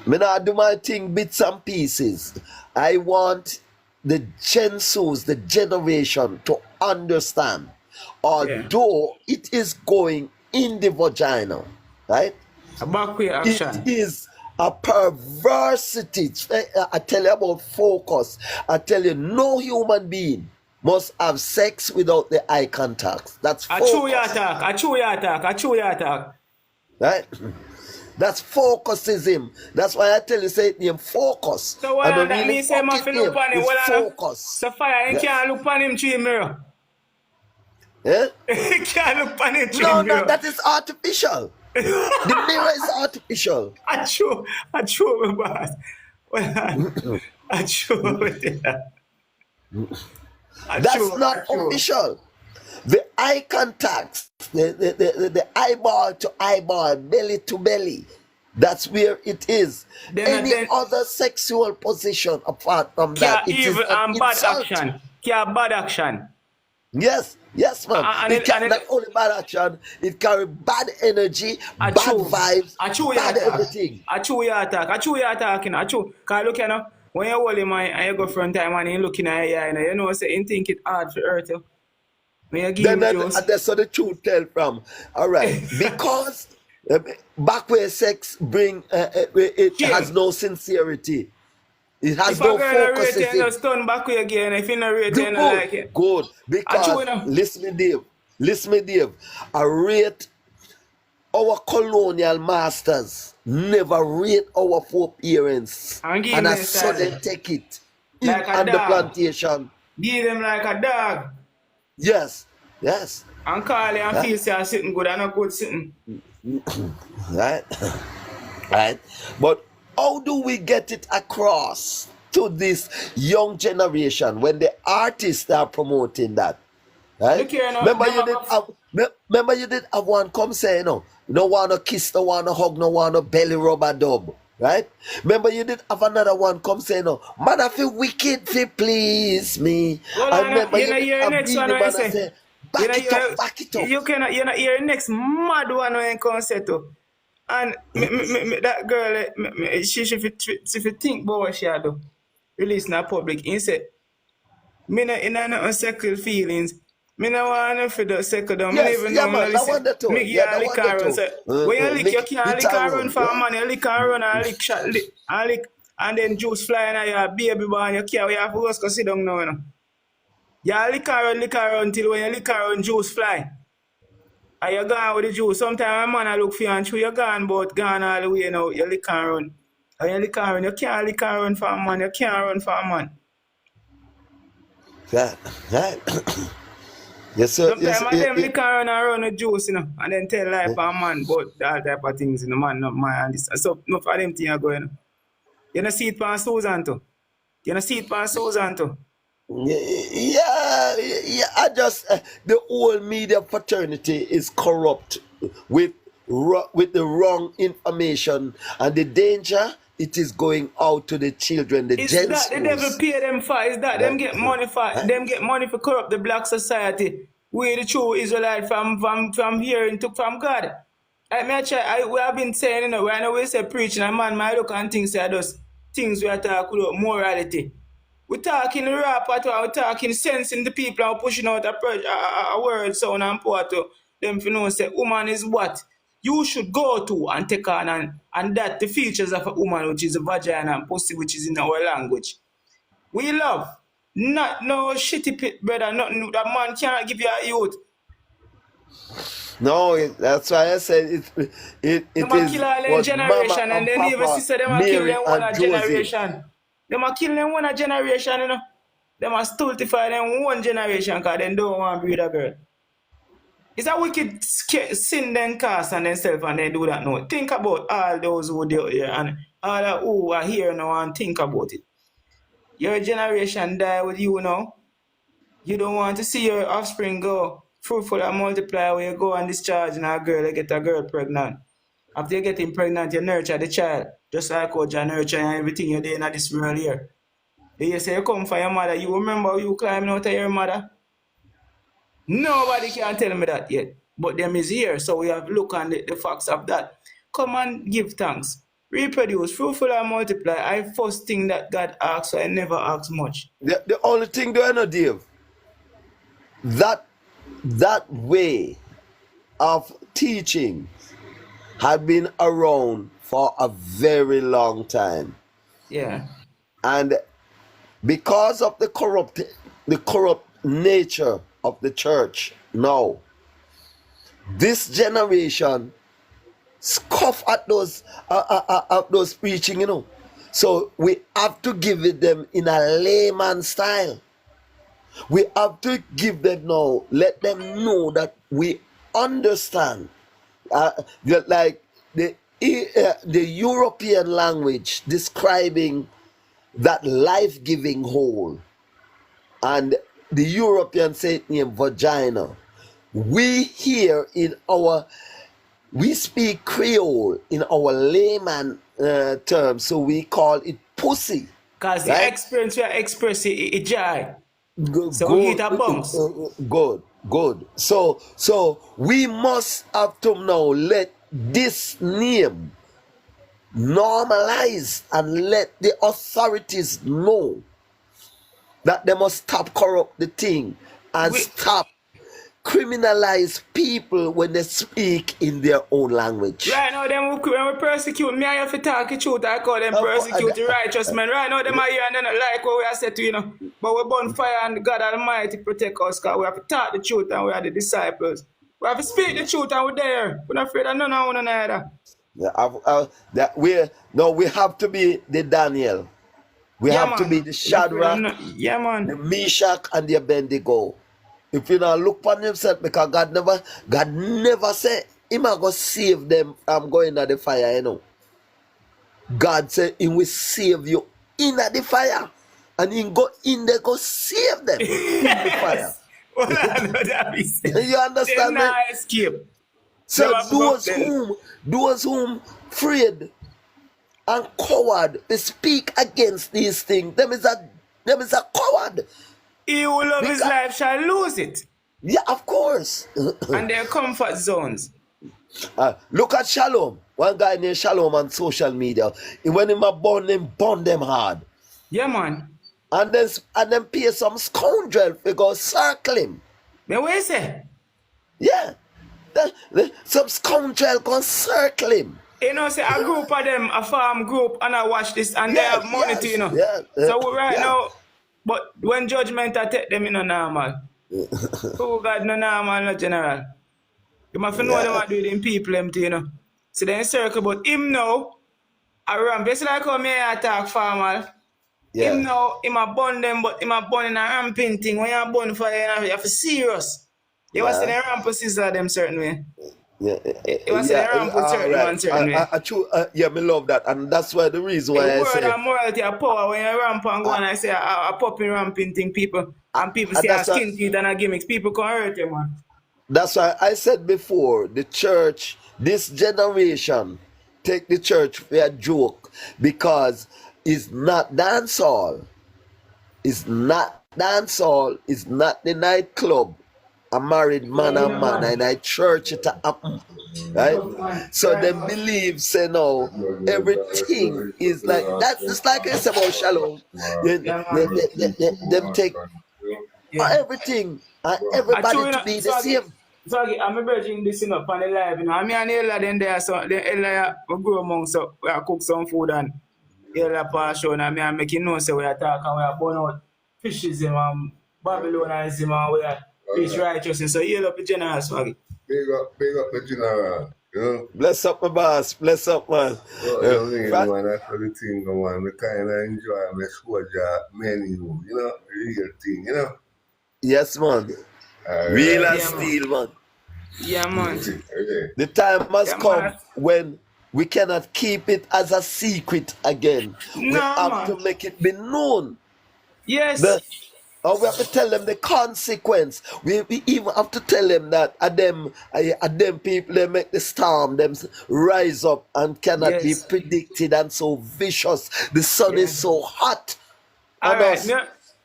Me not do my thing bits and pieces. I want the gensus, the generation to understand. Yeah. Although it is going in the vagina, right? A backway It action. is a perversity. I tell you about focus. I tell you, no human being must have sex without the eye contact. That's A chew your focus, attack, a chew your attack, a chew your attack. right? That's focusism. That's why I tell you, say it name focus. So And the what that really means say man fucking fi look name on him, is what on focus. so fire, you Yeah. can't look on him through the mirror. Eh? You can't look on him through No, the no, mirror. that is artificial. The mirror is artificial. I chew my boss. What on? I chew with it. That's not official. The eye contact, the eyeball to eyeball, belly to belly, that's where it is. Any other sexual position apart from that, it is Evil an and bad insult. action. Bad action. Yes, man. And Not only bad action, it carry bad energy, bad vibes, bad everything. I chew your attack. I chew your attack. I chew. Cause look, you know, when you hold him and you go front time and you looking at your eye, you know, say you think it hard to hurt you. When you give him juice. That's how the truth tell from. All right, because backway sex it has no sincerity. It has no focus. If you stun back way again, if you not rate, you not like it. Good. Because, listen me, Dave. I rate our colonial masters never rate our foreparents. And I saw them take it like on the plantation. Give them like a dog. Yes. And call you and feel say sitting good and not good sitting. Right. But how do we get it across to this young generation when the artists are promoting that? Right? Look here, Remember you did have one come say, no want to kiss, no want to hug, no want to belly rub a dub. Right? Remember you did have another one come say, no, man, I feel wicked, feel please me. Well, I remember you did have next one man say, back it up. You cannot hear the next mad one when come say to. And that girl, she think about what she do, release in the public. He said, me no second feelings. Me no want to do second down. Yes, Me yeah, man, that one too. Me Yeah, lick and run. When you lick, you can't lick and run for a man. You lick and run and lick shot, lick, and then juice flying at your baby boy and you can't. You have to go sit down now. You lick and run till when you lick and run, juice fly. And you gone with the juice. Sometimes a man I look for you and you gone, but gone all the way now. You lick and run. And you lick and run. You can't lick and run for a man. You can't run for a man. Right. Yes, sir. Sometimes them lick and run with juice, you know, and then tell lie for a man about all type of things, you know, man, not man, and this. So, no for them things are going. You know, see it for Susan too. Yeah, I just the whole media fraternity is corrupt with the wrong information, and the danger it is going out to the children, the Is that the devil pay them for? Is that them get money for? Them get money for corrupt the black society? We the true Israelite from here and took from God. We have been saying, you know, when we say preaching, a man might look and think say those things we are talking about morality. We're talking rap, we're talking sense in the people, and pushing out a word sound and pour to them to know say woman is what you should go to and take on and that the features of a woman, which is a vagina and pussy, which is in our language. We love. Not no shitty pit, brother. Nothing that man can't give you a youth. No, that's why I said it Them is kill all them generation and then even sister them kill them one and generation. Them kill them one generation, you know. Them stultify them one generation because they don't want to breed a girl. It's a wicked sin then cast on themselves and they do that now. Think about all those who do here and all who are here now and think about it. Your generation die with you now. You don't want to see your offspring go fruitful and multiply where you go and discharge and a girl, you get a girl pregnant. After you get him pregnant, you nurture the child. Just like how you nurture and everything you're doing in this world here. You say you come for your mother, you remember you climbing out of your mother? Nobody can tell me that yet. But them is here, so we have to look on the facts of that. Come and give thanks. Reproduce, fruitful and multiply. I first thing that God asks, so I never ask much. The only thing do I know, Dave, that way of teaching had been around for a very long time. Yeah. And because of the corrupt nature of the church now, this generation scoff at those preaching, you know. So we have to give it them in a layman style. We have to give them now, let them know that we understand, like the European language describing that life-giving whole, and the European say it named vagina. We here we speak Creole in our layman terms, so we call it pussy. Because the Right? experience we are expressing, it jive. Good, So we hit a bounce. good. So we must have to now let this name normalize and let the authorities know that they must stop corrupt the thing and We, stop criminalize people when they speak in their own language. right now, them when we persecute me, I have to talk the truth. I call them Of course, persecute the righteous men. Right now, them are here and they don't like what we are said to, you know. But we burn fire and God Almighty protect us, because we have to talk the truth and we are the disciples. We have to speak the truth and we're there. We're not afraid of none of one another. We have to be the Daniel. We Yeah, have to be man. the We're not afraid of Shadrach, yeah, the man. Meshach, and the Abednego. If you not look upon himself, because God never said him a go save them from going to the fire, you know. God said he will save you in the fire. And he go in there, go save them in the fire. Well, I know that we say. You They understand me? not escape. So Never forgot them. those whom afraid and coward they speak against these things, them is a coward. He who love his Because, life shall lose it. yeah, of course. And their comfort zones. Look at Shalom. One guy named Shalom on social media. When him a burn them hard. Yeah, man. And then pay some scoundrel to go circle him. But what you say? Yeah. Some scoundrel go circle him. You know, say a group of them, a farm group, and I watch this, and they Yes, have money to, you know. yeah, So we right yeah. now, but when judgment I take them in a normal. Who God no normal, no general. You must know them are doing people them to, you know. So then circle, but him now, I ramp. It's like how me attack farmer. Yeah. Him now, him a burn them, but him a burn in a ramping thing. When you a burn for you have to serious. You was in a ramp scissor them certain way. Yeah, It was in a ramp with certain man certain way. Yeah, me love that, and that's why the reason why The I word say of morality of power when you ramp and go and I say a popping ramping thing, people and people say a that's why- skin teeth and a gimmicks, people can hurt you, man. that's why I said before the church, this generation, take the church for a joke because it's not dancehall. It's not dancehall. It's not the nightclub. A married man and man in a church it happen. Right? So they believe, say no, everything is like that's just like it's about Shalom. Them take everything and everybody to be the same. So I'm virgin this up on the live, you know. I mean and Ella then there so the Ella we go among so we cook some food and Ella pass show and I make you know so we are talking we are burn out fishes in Babylon and him and we are fish righteousness. So you up the general swaggy. Big up the general. You know? Bless up my boss, bless up man. Man, that's how the thing go on. I kind of enjoy my exposure menu, you know, real thing, you know. Yes man. Real and steel man. Yeah man. Okay. The time must Yeah, come man. when we cannot keep it as a secret again. We No, have man. to make it be known. Yes. Or we have to tell them the consequence. We even have to tell them that them people they make the storm them rise up and cannot be Yes. predicted and so vicious. The sun is so hot. All on right. us.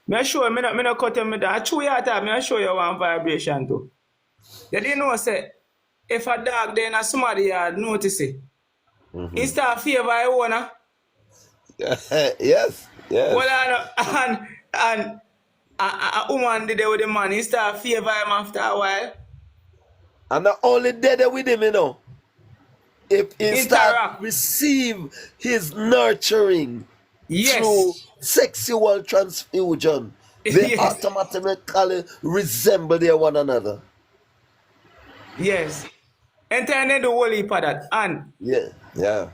Me I show you, me no cut him. I chew your top, me I show you one vibration too. You didn't know say if a dog then a somebody yard notice it. He start favor I owner. Yes, Well, yes. and a woman did it with the man. He start favor him after a while. I'm not only there with him, you know. If he start Interact. receive his nurturing through Yes. sexual transfusion, they Yes. automatically resemble their one another. Yes. And then they do whole heap of that. Yeah.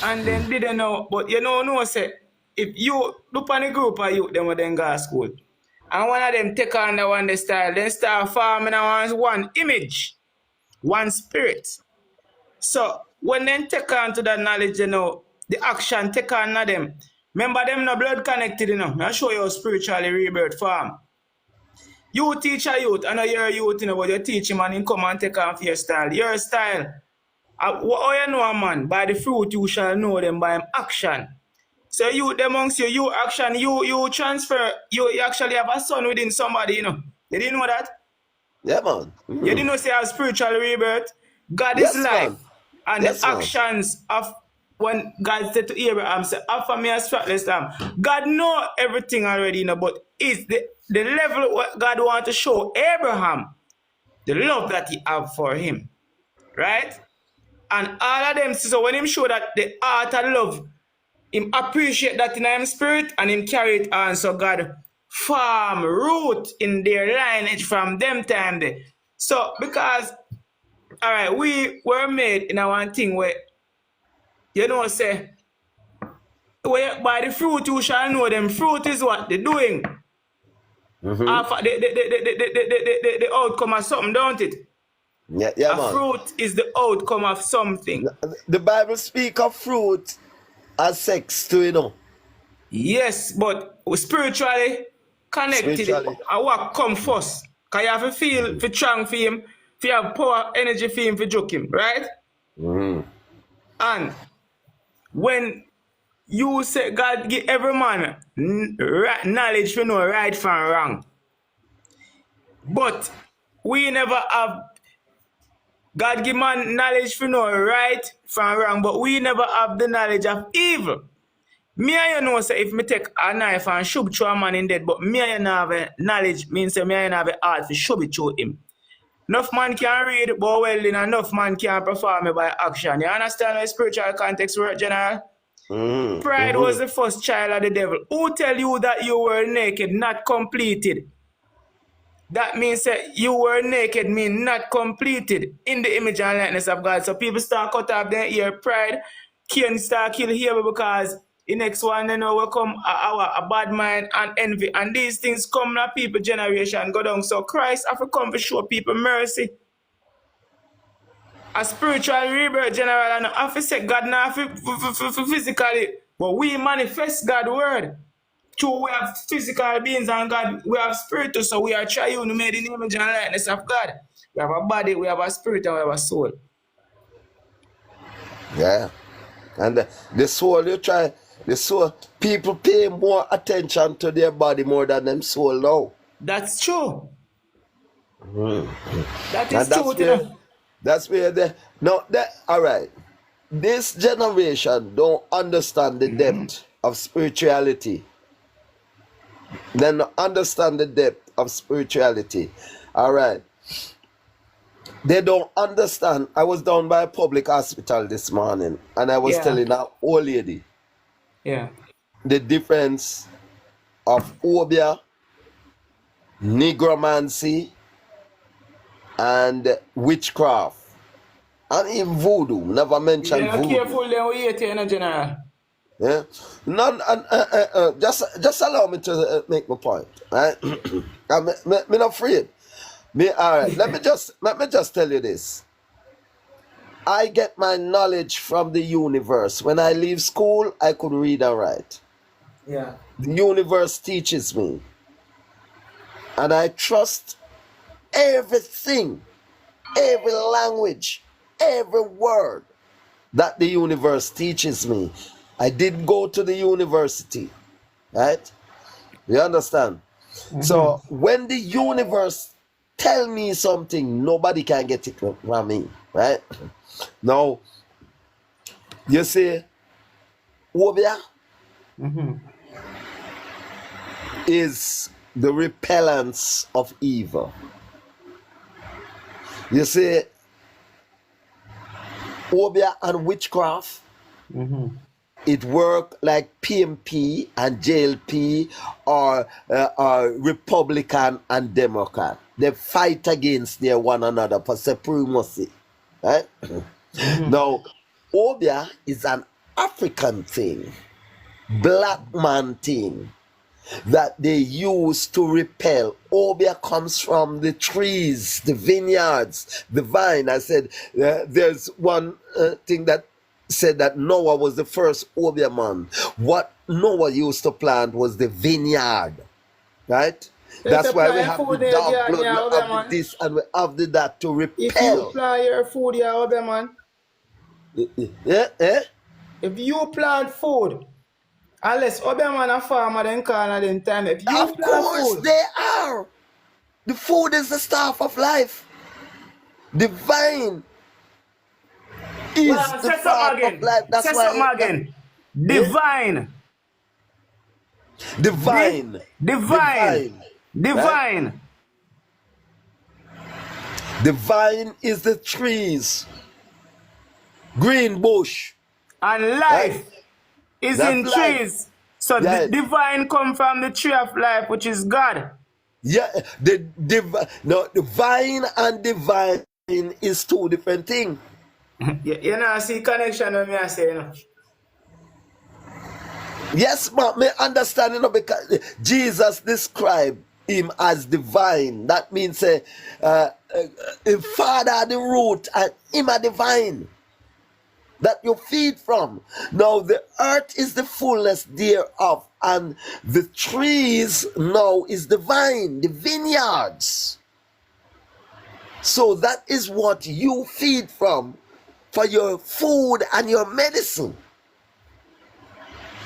And then didn't know, but you know, say, if you look on a group of youth, them when they go to school, and one of them take on the one the style, then start forming one image, one spirit. So when they take on to that knowledge, you know, the action take on them. Remember them no blood connected, you know. I show you how spiritually rebirth form. You teach a youth, I know you're a youth, you know, but you teach him and he come and take on for your style. Your style. How you know a man? By the fruit you shall know them by him action. So you amongst you action, you transfer, you actually have a son within somebody, you know. You didn't know that? Yeah, man. You didn't know say a spiritual rebirth. God Yes, is life. man. And Yes, the man. actions of when God said to Abraham, say, offer me a spotless lamb. God know everything already, you know, but it's the level what God want to show Abraham, the love that he have for him. Right? And all of them, so when him show that the art of love, him appreciate that in him spirit and him carry it on. So God farm root in their lineage from them time there. So because all right, we were made in a one thing where you know say where by the fruit you shall know them. Fruit is what they're doing. After the outcome of something, don't it? Yeah, A man. fruit is the outcome of something. The Bible speak of fruit as sex too, you know. Yes, but spiritually connected, Spiritually. what come first? Because you have to feel for strong for him, if you have power, energy for him, for joke him, right? And when you say God give every man knowledge to know right from wrong, but we never have God give man knowledge to know right from wrong, but we never have the knowledge of evil. Me and you know say if me take a knife and shove through a man in dead, but me and you have a knowledge means say me and you have a art to shove it through him. Enough man can read but well in enough man can perform it by action. You understand how spiritual context work, General? Pride was the first child of the devil. Who tell you that you were naked, not completed? That means that you were naked, mean not completed in the image and likeness of God. So people start cut off their ear. Pride can start kill here because the next one you know will come a bad mind and envy. And these things come to people generation go down. So Christ have to come to show people mercy. A spiritual rebirth general and have to say God not physically, but we manifest God's word. True, we have physical beings and God, we have spirit too, so we are triune, made in the image and likeness of God. We have a body, we have a spirit, and we have a soul. Yeah. And the soul, the soul, people pay more attention to their body more than them soul now. That's true. That And is true. that's where all right. This generation don't understand the depth of spirituality. They don't understand the depth of spirituality. All right. They don't understand. I was down by a public hospital this morning and I was Yeah. telling that old lady Yeah. the difference of obia, negromancy, and witchcraft. And even voodoo. Never mentioned Yeah, voodoo. careful then we hate you, General. Yeah. None. Just allow me to make my point. Right. I'm not afraid. All right. Let me just tell you this. I get my knowledge from the universe. When I leave school, I could read and write. Yeah. The universe teaches me. And I trust everything, every language, every word that the universe teaches me. I did go to the university, right? You understand? So when the universe tell me something, nobody can get it from me, right? Now, you see, Obia is the repellence of evil. You see, Obia and witchcraft, it work like PMP and JLP or Republican and Democrat. They fight against their one another for supremacy. Right? Now, Obia is an African thing, black man thing that they use to repel. Obia comes from the trees, the vineyards, the vine. I said there's one thing that said that Noah was the first Obia man. What Noah used to plant was the vineyard, right? That's why we have the dark blood, we have the this, and we have the that to repel. If you plant your food, yeah, Obia man. If you plant food, unless Obia man a farmer, then call them time. If you of plant course food, they are. The food is the staff of life. The vine is the staff of life. That's say why something again. Divine. The vine. Divine. Divine. The vine is the trees. Green bush. And life is That's in life. trees. So the divine come from the tree of life, which is God. Yeah, the vine and divine is two different things. You know, see connection with me, I say, you know. Yes, but me understand, you know, because Jesus described him as divine. That means Father the root and him a divine that you feed from. Now the earth is the fullness thereof, and the trees now is the vine, the vineyards. So that is what you feed from for your food and your medicine.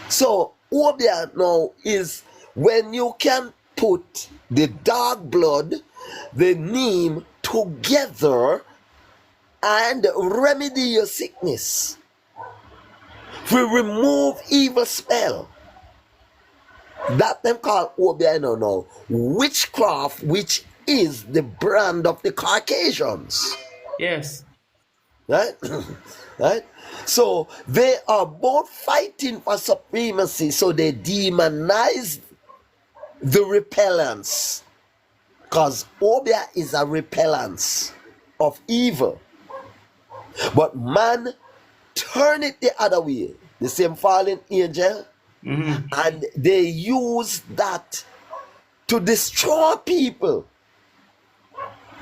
So Obia now is when you can put the dark blood, the neem together and remedy your sickness. We remove evil spell. That them call Obia now. Witchcraft, which is the brand of the Caucasians. Yes. Right? Right? So they are both fighting for supremacy. So they demonize the repellence. Because Obia is a repellence of evil. But man turn it the other way. The same fallen angel. And they use that to destroy people.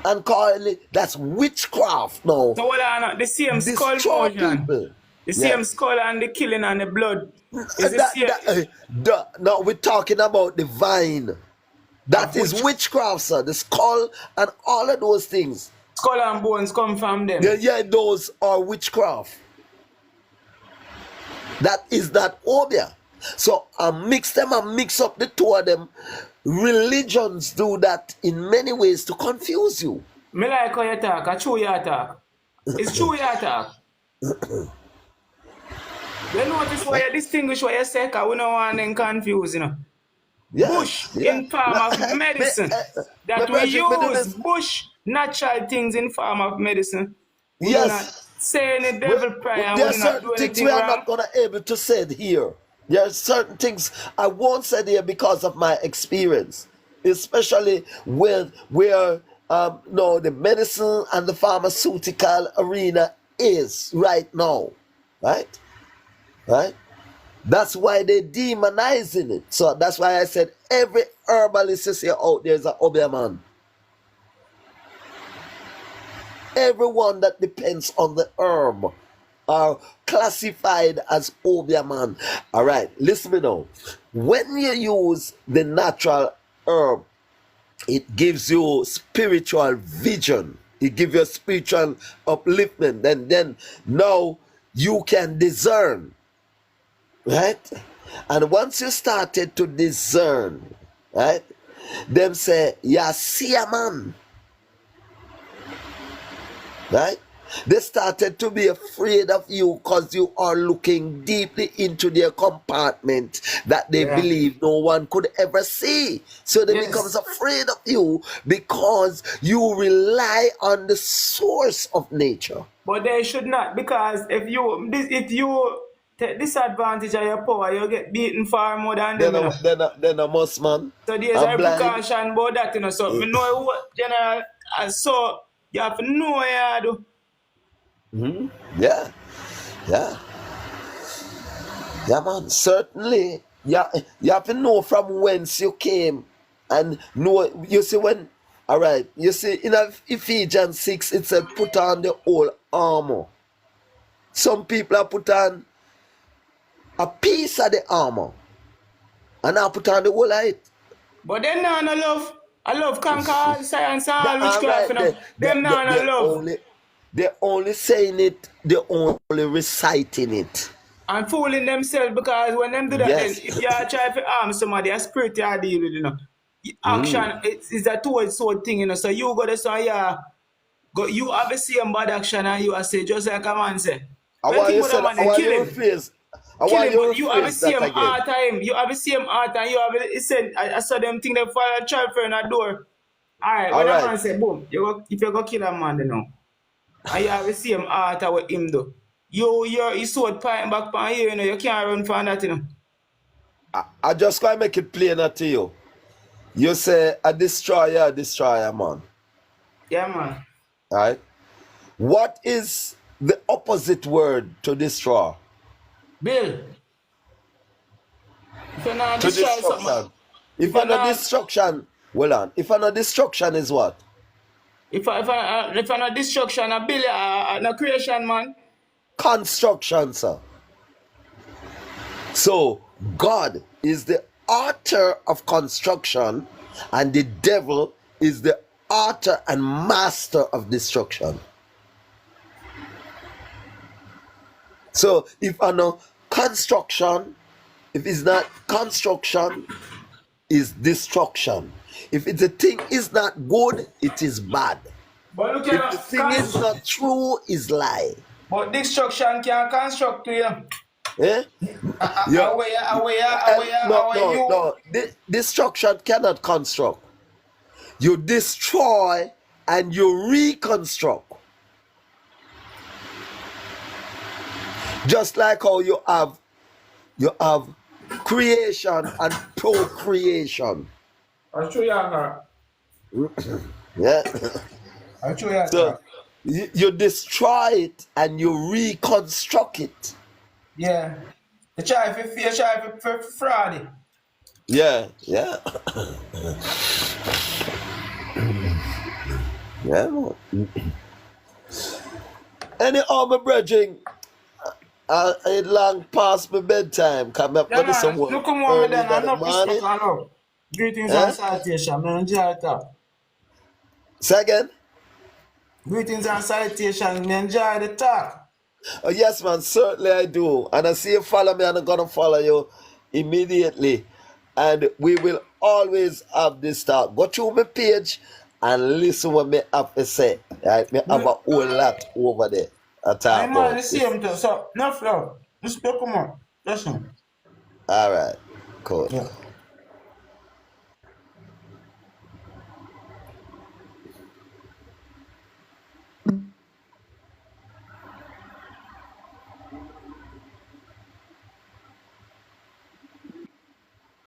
And call it, that's witchcraft now. So what are the same skull Destroy motion? people. The same skull and the killing and the blood. Is the same. No, we're talking about the vine. That is witchcraft, sir. The skull and all of those things. Skull and bones come from them. Yeah, those are witchcraft. That is that Obia. So I mix up the two of them. Religions do that in many ways to confuse you. Me like how you talk, it's true you talk. It's true you talk. You notice why you distinguish what you say, because we don't want them confused, you know. Yeah, Bush in form of medicine. That we use bush, natural things in form of medicine. We do not say any devil prayer. There are certain things we are not going to able to say it here. There are certain things I won't say here because of my experience, especially with where the medicine and the pharmaceutical arena is right now, right? That's why they're demonizing it. So that's why I said every herbalist is here out there is an Obia man. Everyone that depends on the herb are classified as Obia man. All right, listen me now. When you use the natural herb, it gives you spiritual vision. It gives you spiritual upliftment. And then now you can discern. Right? And once you started to discern, right, them say, yeah, see a man. Right? They started to be afraid of you because you are looking deeply into their compartment that they Yeah. believe no one could ever see. So they Yes. becomes afraid of you because you rely on the source of nature. But they should not, because if you take disadvantage of your power, you get beaten far more than them, you know. Then a must man. So there's I'm a blind. precaution about that, you know. So we know what general, so you have to know what you do. Yeah. Yeah. Yeah, man. Certainly. Yeah, you have to know from whence you came. And know, you see, when, all right, you see, in Ephesians 6, it said, put on the whole armor. Some people have put on a piece of the armor, and I put on the whole of it. But then now no love. I love conquer all science and all All witchcraft, you know. Them now no love. They're only saying it, they're only reciting it. And fooling themselves, because when them do that, Yes. then if you are trying to harm somebody, a spirit you are dealing with, you know. Action, it's a two-edged sword thing, you know. So you go to say, yeah, you have the same bad action and you are say, just like a man say. I When want you people to that man, they kill him. rephrase. I Kill want him, you but to you have the rephrase same that again. heart time. You have the same heart and you have the same. I saw them think they follow a child for in a door. Alright, when a Alright. man say boom, if you go kill a man, you know, and you have the same heart with him though. You sword point back on you, you know, you can't run from that, you know. I just gotta make it plainer to you. You say a destroyer, man. Yeah, man. Alright? What is the opposite word to destroy? Bill. If you're not To destroy destruction. something. If you're an a not- destruction, well on. If an a destruction is what? If I'm not destruction, a Bill, no creation, man. Construction, sir. So God is the author of construction, and the devil is the author and master of destruction. So if I know construction, if it's not construction, is destruction. If it's a thing is not good, it is bad. But look If at the thing is not true, is lie. But destruction can construct to you. Eh? Yeah. No. Destruction cannot construct. You destroy and you reconstruct. Just like how you have creation and procreation. I'll show you. Yeah. I'll show you. So you destroy it and you reconstruct it. Yeah. You try for fraud. Yeah. Yeah, man. Anyhow, my brethren, it long past my bedtime. Come up with some work. Look come on with them. I'm not respect and love. Greetings and salutation. I enjoy it. Say again? Greetings and salutation. I enjoy the talk. Oh, yes, man, certainly I do. And I see you follow me, and I'm going to follow you immediately. And we will always have this talk. Go through my page and listen what me have to say. Right? Me have a whole lot over there. I'm on the same too. So, enough love. Just come on. Listen. All right. Cool. Yeah.